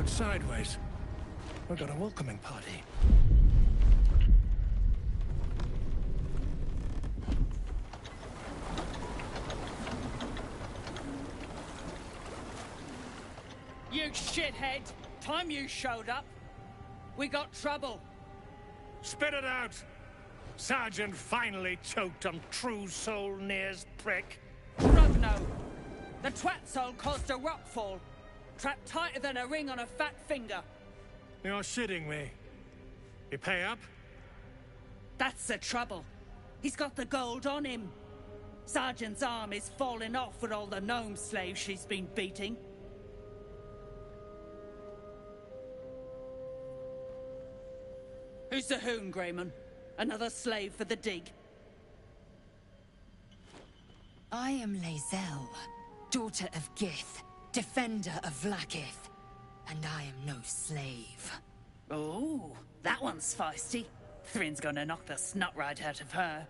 Sideways. We've got a welcoming party. You shithead! Time you showed up, we got trouble. Spit it out! Sergeant finally choked on True Soul Near's prick. Rugno! The twat soul caused a rock fall. Trapped tighter than a ring on a fat finger. You're shitting me. You pay up? That's the trouble. He's got the gold on him. Sergeant's arm is falling off with all the gnome slaves she's been beating. Who's the hoon, Greyman? Another slave for the dig? I am Lae'zel, daughter of Gith, defender of Vlaakith, and I am no slave. Oh, that one's feisty. Thrin's gonna knock the snot right out of her.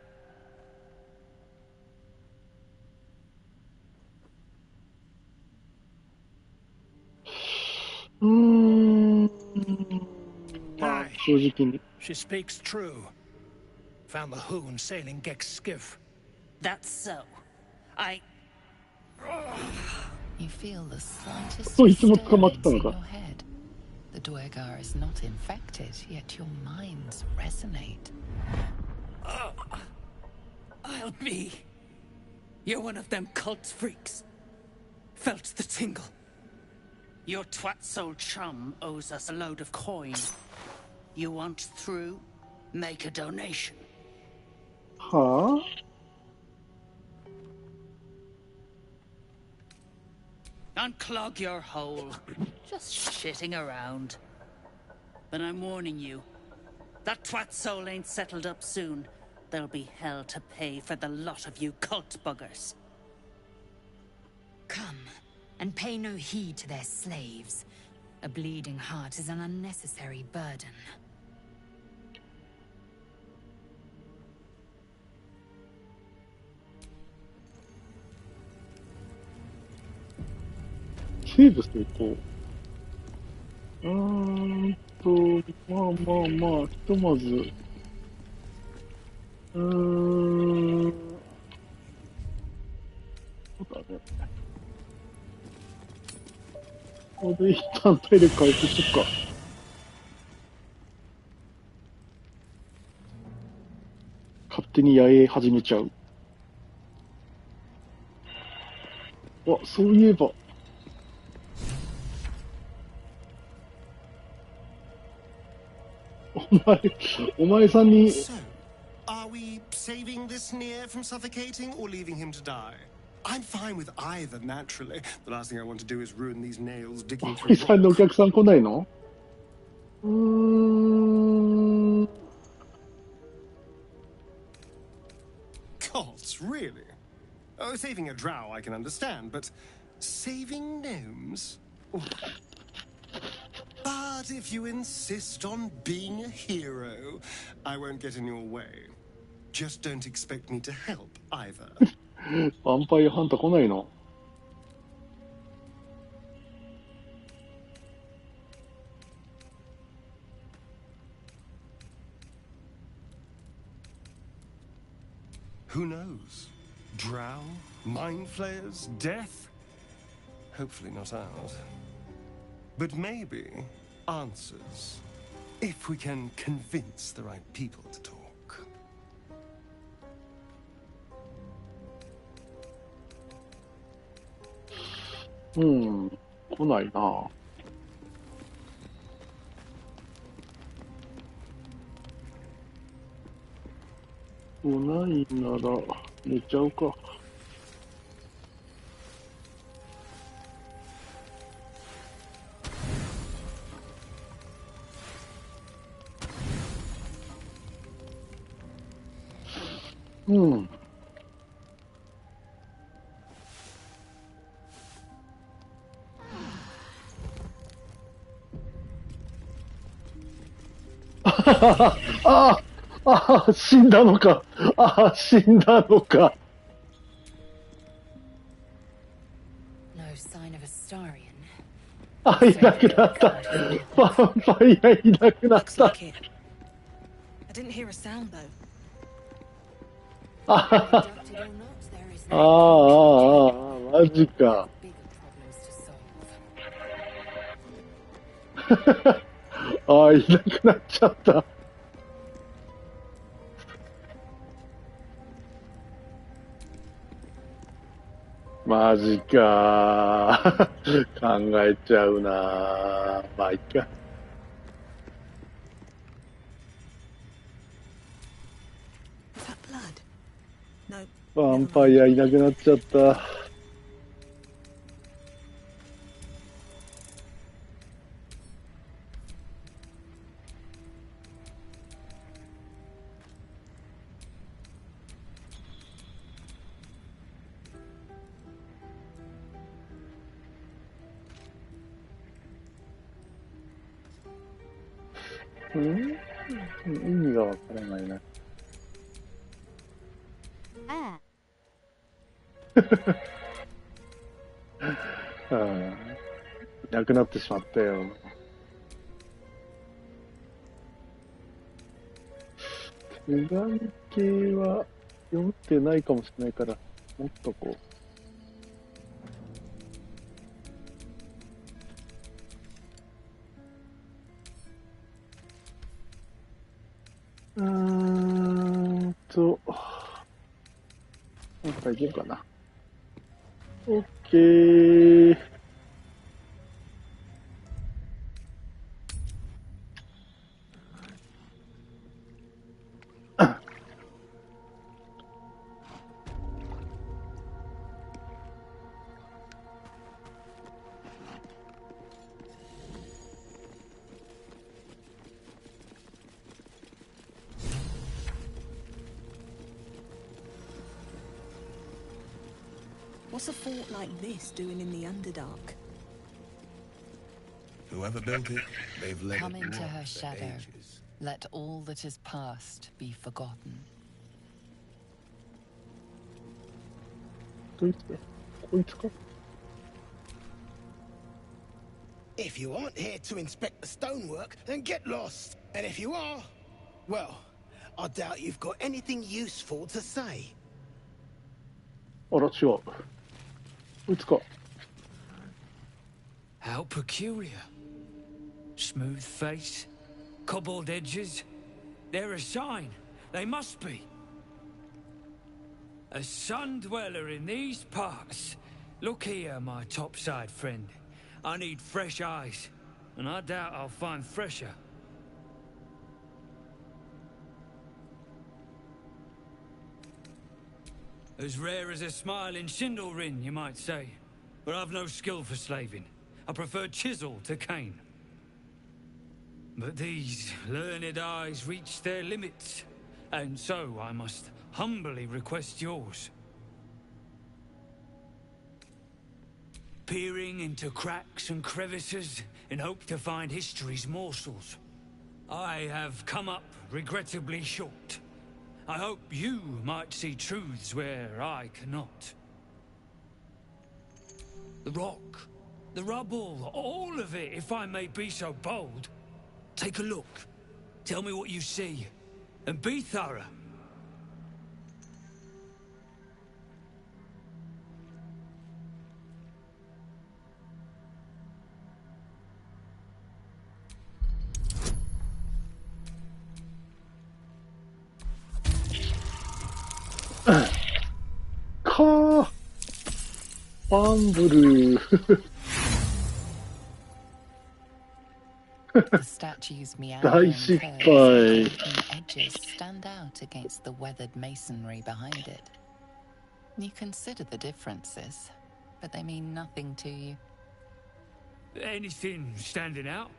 She speaks true. Found the hoon sailing Gek's skiff. That's so. You feel the slightest Oh, it's stirrings not in your head. The Dwergar is not infected, yet your minds resonate. I'll be. You're one of them cult freaks. Felt the tingle. Your twat-soul chum owes us a load of coin. You want through? Make a donation. Huh? Unclog your hole. Just shitting around. But I'm warning you. That twat soul ain't settled up soon. There'll be hell to pay for the lot of you cult buggers. Come, and pay no heed to their slaves. A bleeding heart is an unnecessary burden.セーブしていこう。まあ、ひとまず、そうだね。ここで一旦体力回復しとくか。勝手に野営始めちゃう。あ、そういえば。お前さんに。So, are we saving this Near from suffocating or leaving him to die? I'm fine with either, naturally. The last thing I want to do is ruin these nails digging お through 前さんのお客さん来ないのCults, really? Oh, saving a drow I can understand, but saving gnomes? Oh. But if you insist on being a hero, I won't get in your way. Just don't expect me to help either. ヴァンパイアハンター来ないのWho knows? Drow? Mind flayers? Death? Hopefully not ours. But maybe answers. If we can convince the right people to talk. 来ないな。来ないなら寝ちゃうか。死んだのか。死んだのか。いなくなった。ヴァンパイアいなくなった。I didn't hear a sound though. マジか。いなくなっちゃった。マジかー。考えちゃうなー。まあ、いっか。Is that blood? No. ヴァンパイアいなくなっちゃった。意味がわからないな。ああ。いなくなってしまったよ。手紙系は読んでないかもしれないから、もっとこう。なんかいけるかな。オッケー。What's a fort like this doing in the Underdark? Whoever built it, they've let Come it into rot her for shadow. ages. Let all that is past be forgotten. どいつだ？こいつか？ If you aren't here to inspect the stonework, then get lost. And if you are, well, I doubt you've got anything useful to say. あら、違う。こいつか。 How peculiar. Smooth face, cobbled edges. They're a sign. They must be. A sun dweller in these parts. Look here, my topside friend. I need fresh eyes, and I doubt I'll find fresher. As rare as a smile in Sindlerin, you might say. But I've no skill for slaving. I prefer chisel to cane. But these learned eyes reach their limits, and so I must humbly request yours. Peering into cracks and crevices in hope to find history's morsels. I have come up regrettably short. I hope you might see truths where I cannot. The rock, the rubble, all of it, if I may be so bold. Take a look. Tell me what you see. And be thorough. Ka! ファンブル The statue's meandering curves and golden edges stand out against the weathered masonry behind it. You consider the differences, but they mean nothing to you. Anything standing out?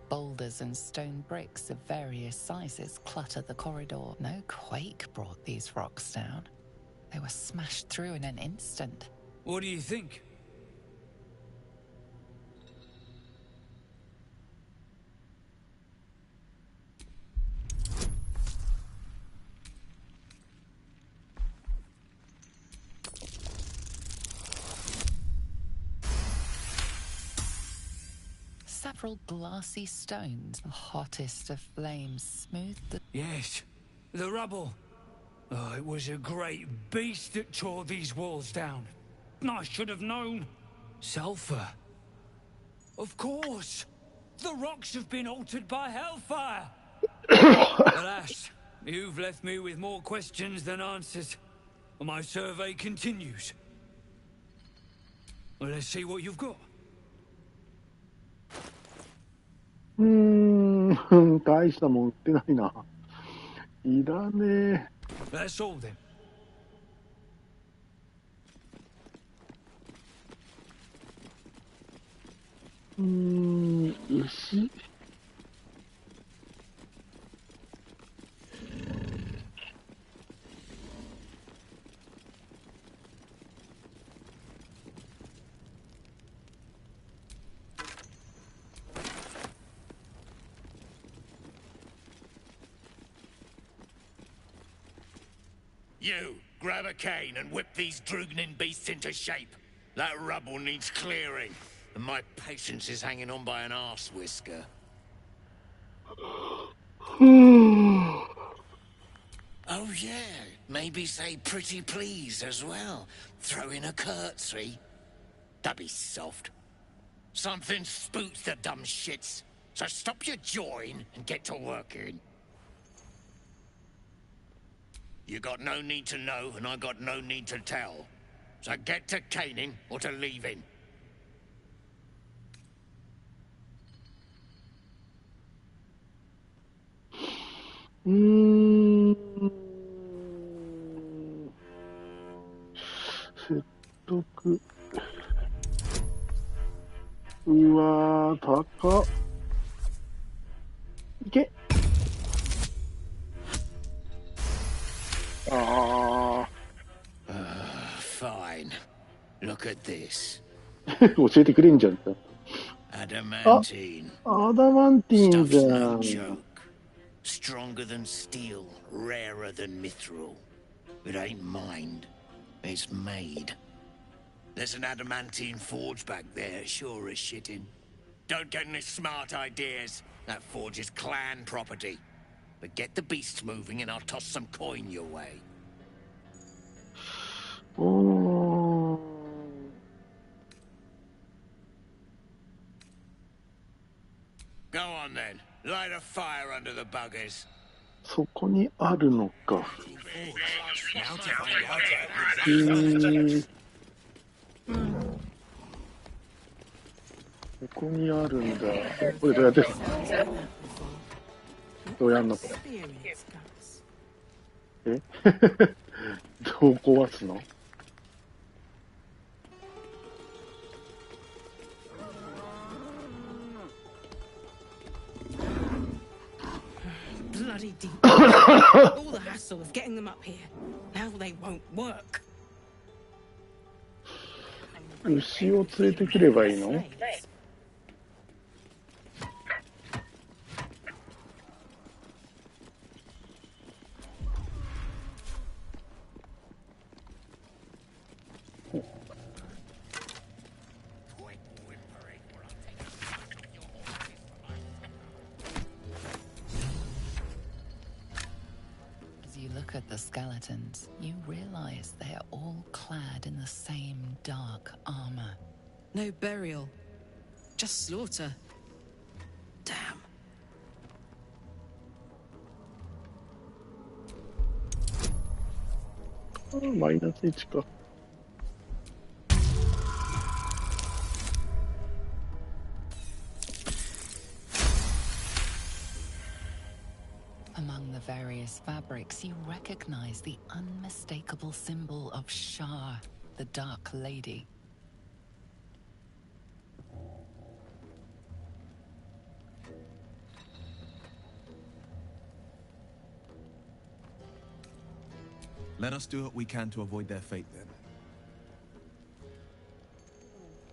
Boulders and stone bricks of various sizes clutter the corridor. No quake brought these rocks down. They were smashed through in an instant. What do you think? Several glassy stones, the hottest of flames, smoothed the... Yes, the rubble. Oh, it was a great beast that tore these walls down. I should have known. Sulfur. Of course. The rocks have been altered by hellfire. Alas, you've left me with more questions than answers. My survey continues. Well, let's see what you've got. 大したもん売ってないな。いらねえ。That's all then. 牛You, grab a cane and whip these Drugnin beasts into shape. That rubble needs clearing, and my patience is hanging on by an arse whisker. Oh yeah, maybe say pretty please as well. Throw in a curtsy. Don't be soft. Something spooks the dumb shits, so stop your jawing and get to working. You got no need to know, and I got no need to tell. So get to caning or to leaving.説得。うわー、高っ。いけ。Fine. Look at this. 教えてくれんじゃん。Adamantine. アダマンティンじ Stuff's ゃ no ん。 joke. Stronger than steel, rarer than mithril. It ain't mined. It's made. There's an adamantine forge back there, sure as shitting. Don't get any smart ideas. That forge is clan property. But get the beasts moving and I'll toss some coin your way. おー。Go on then. Light a fire under the buggers. そこにあるのか。ここにあるんだ。これどうやってどうやんのこれ。えどう壊すの？Bloody deep. All the hassle of getting them up here. Now they won't work. 牛を連れてくればいいのAt the skeletons, you realize they are all clad in the same dark armor. No burial, just slaughter. Damn.マイナス1か。Among the various fabrics, you recognize the unmistakable symbol of Shah, the Dark Lady. Let us do what we can to avoid their fate, then.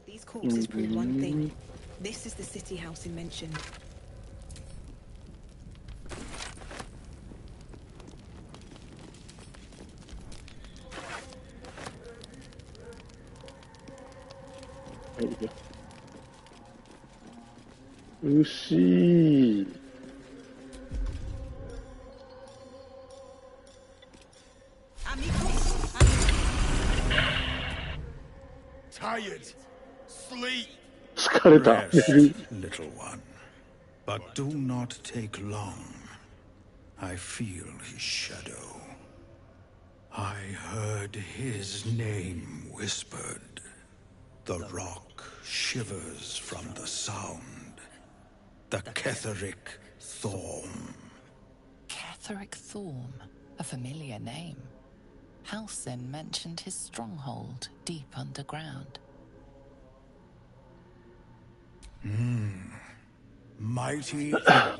These corpses prove one thing. This is the city house he mentioned. Ushi. Tired. Sleep. 疲れた。 Rest, little one. But do not take long. I feel his shadow. I heard his name whispered. The rock shivers from the sound. The Ketheric Thorm. Ketheric Thorm, a familiar name. Halsin mentioned his stronghold deep underground. Mighty elf,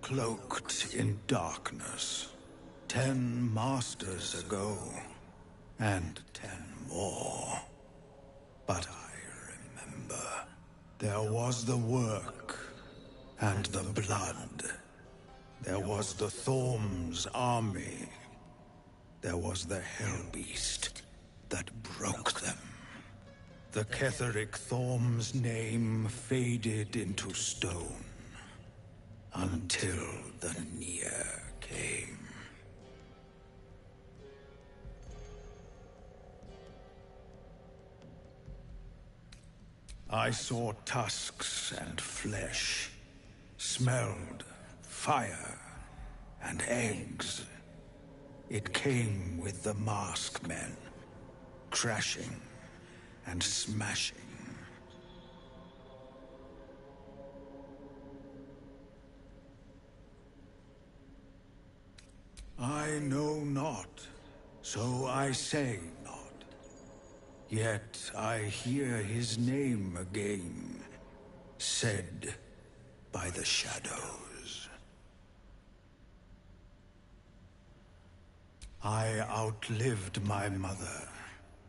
cloaked in darkness. 10 masters ago, and 10 more. But I remember, there was the work, and the blood. There was the Thorm's army. There was the Hellbeast that broke them. The Ketheric Thorm's name faded into stone, until the Near came. I saw tusks and flesh, smelled fire and eggs. It came with the masked men, crashing and smashing. I know not, so I say not. Yet I hear his name again, said by the shadows. I outlived my mother,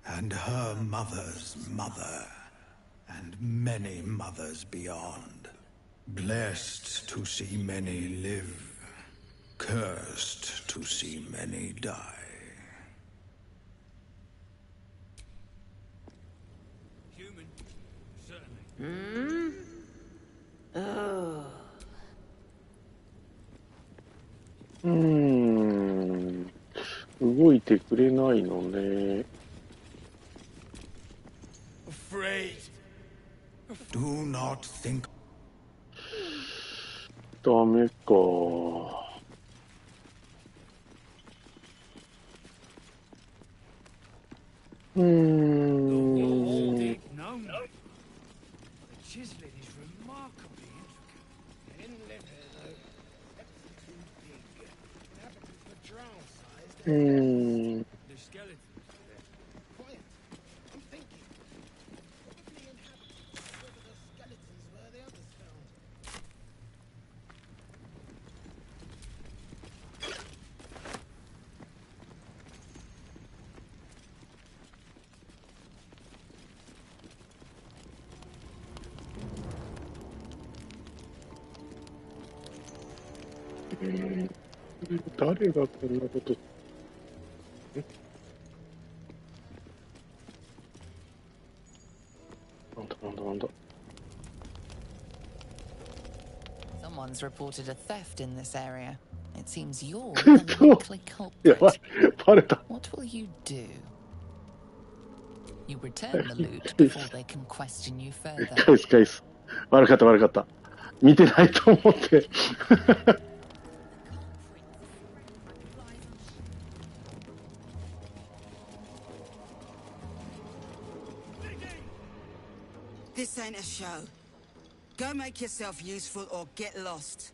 and her mother's mother, and many mothers beyond. Blessed to see many live, cursed to see many die. Oh. 動いてくれないのね。 Afraid. Do not think. ダメか。Chiseling is remarkably intricate. I didn't live here, though. Depths are too big. Inhabitants were drow-sized. The skeletons. Quiet. I'm thinking. Probably inhabitants, whether the skeletons were the others found. 誰がこんなこと。なんだ。 Someone's reported a theft in this area. It seems you're the likely culprit. What will you do? You return the loot before they can question you further. 返す。悪かった。見てないと思って。This ain't a show. Go make yourself useful or get lost.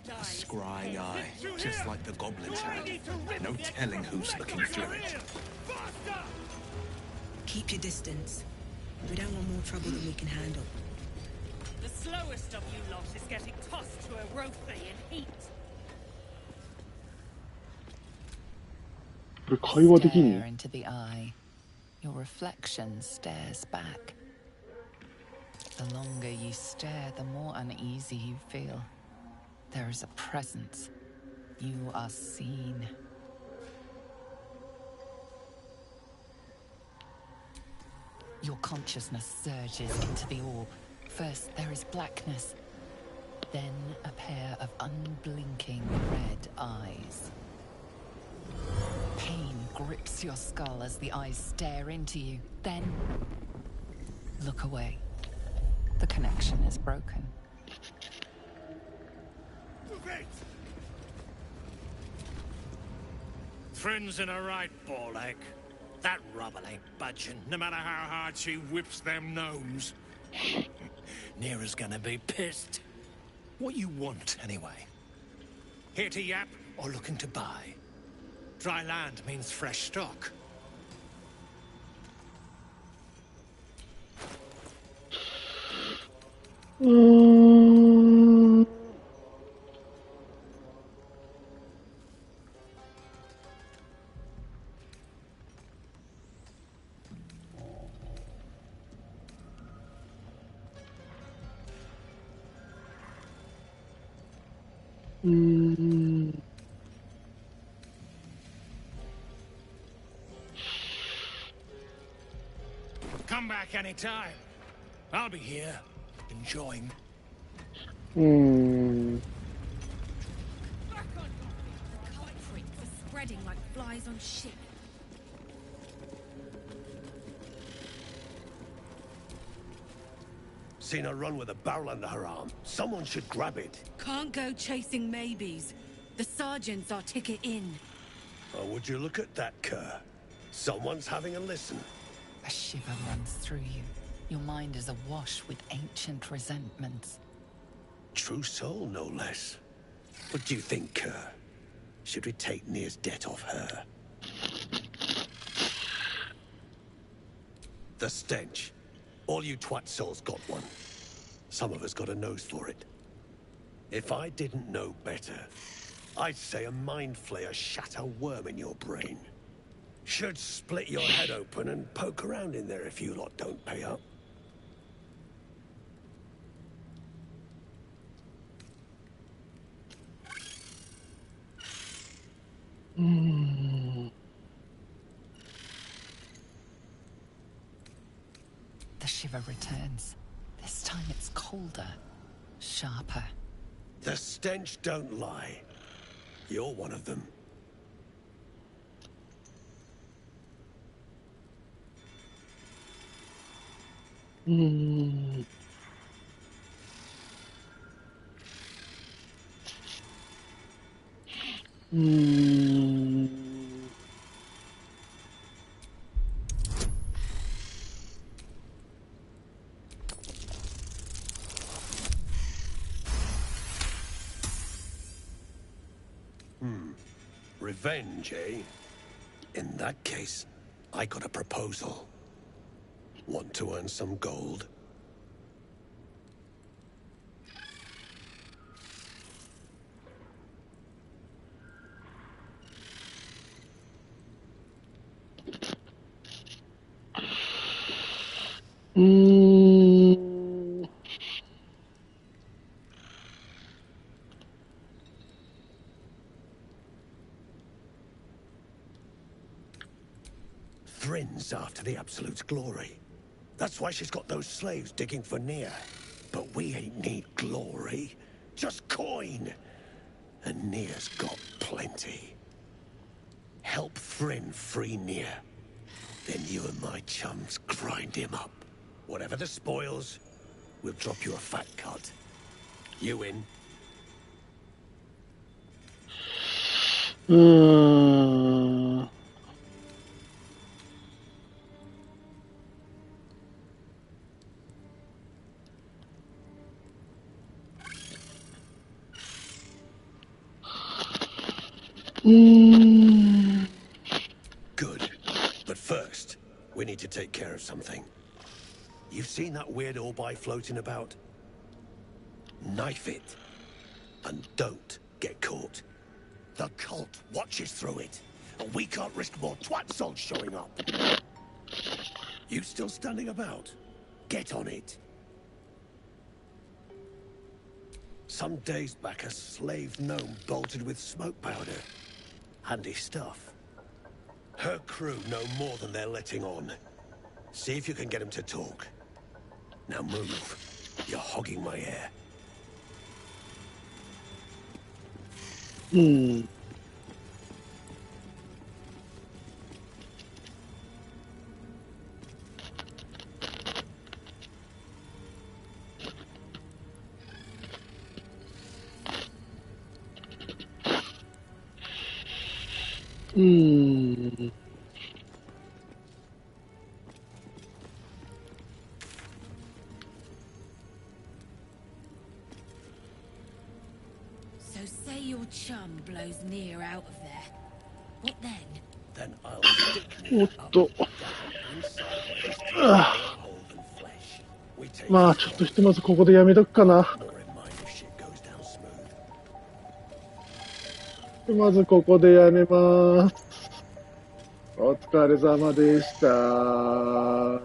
A scry eye, just like the goblins had. No telling who's looking through it. Keep your distance. We don't want more trouble than we can handle. The slowest of you lot is getting tossed to a rothy in heat. これ会話できんの？ Stare into the eye. Your reflection stares back. The longer you stare, the more uneasy you feel. There is a presence. You are seen. Your consciousness surges into the orb. First, there is blackness. Then, a pair of unblinking red eyes. Pain grips your skull as the eyes stare into you. Then, Look away. The connection is broken. Thrin's in a right ball ache. That rubble ain't budging, no matter how hard she whips them gnomes. Neera's gonna be pissed. What you want, anyway? Here to yap or looking to buy? Dry land means fresh stock. Come back anytime. I'll be here, enjoying. Back on the kite freaks are spreading like flies on shit. Seen her run with a barrel under her arm. Someone should grab it. Can't go chasing maybes. The sergeant's our ticket in. Oh, would you look at that, Kerr? Someone's having a listen. A shiver runs through you. Your mind is awash with ancient resentments. True soul, no less. What do you think, Kerr? Should we take Near's debt off her? The stench. All you twat souls got one. Some of us got a nose for it. If I didn't know better, I'd say a mind flayer shat a worm in your brain. Should split your head open and poke around in there if you lot don't pay up. The shiver returns. This time it's colder, sharper. The stench don't lie. You're one of them. Revenge, eh? In that case, I got a proposal. Want to earn some gold? Thrin's after the Absolute's glory. That's why she's got those slaves digging for Near. But we ain't need glory, just coin. And Near's got plenty. Help Thrin free Near. Then you and my chums grind him up. Whatever the spoils, we'll drop you a fat cut. You in? Good. But first, we need to take care of something. You've seen that weird orbi floating about? Knife it. And don't get caught. The cult watches through it. And we can't risk more twat souls showing up. You still standing about? Get on it. Some days back, a slave gnome bolted with smoke powder. Handy stuff. Her crew know more than they're letting on. See if you can get them to talk. Now move. You're hogging my air. So say your chum blows near out of there. What then? Then I'll stickお me っと。 まあ、ちょっとひとまずここでやめとくかな。まずここでやめます。お疲れ様でした。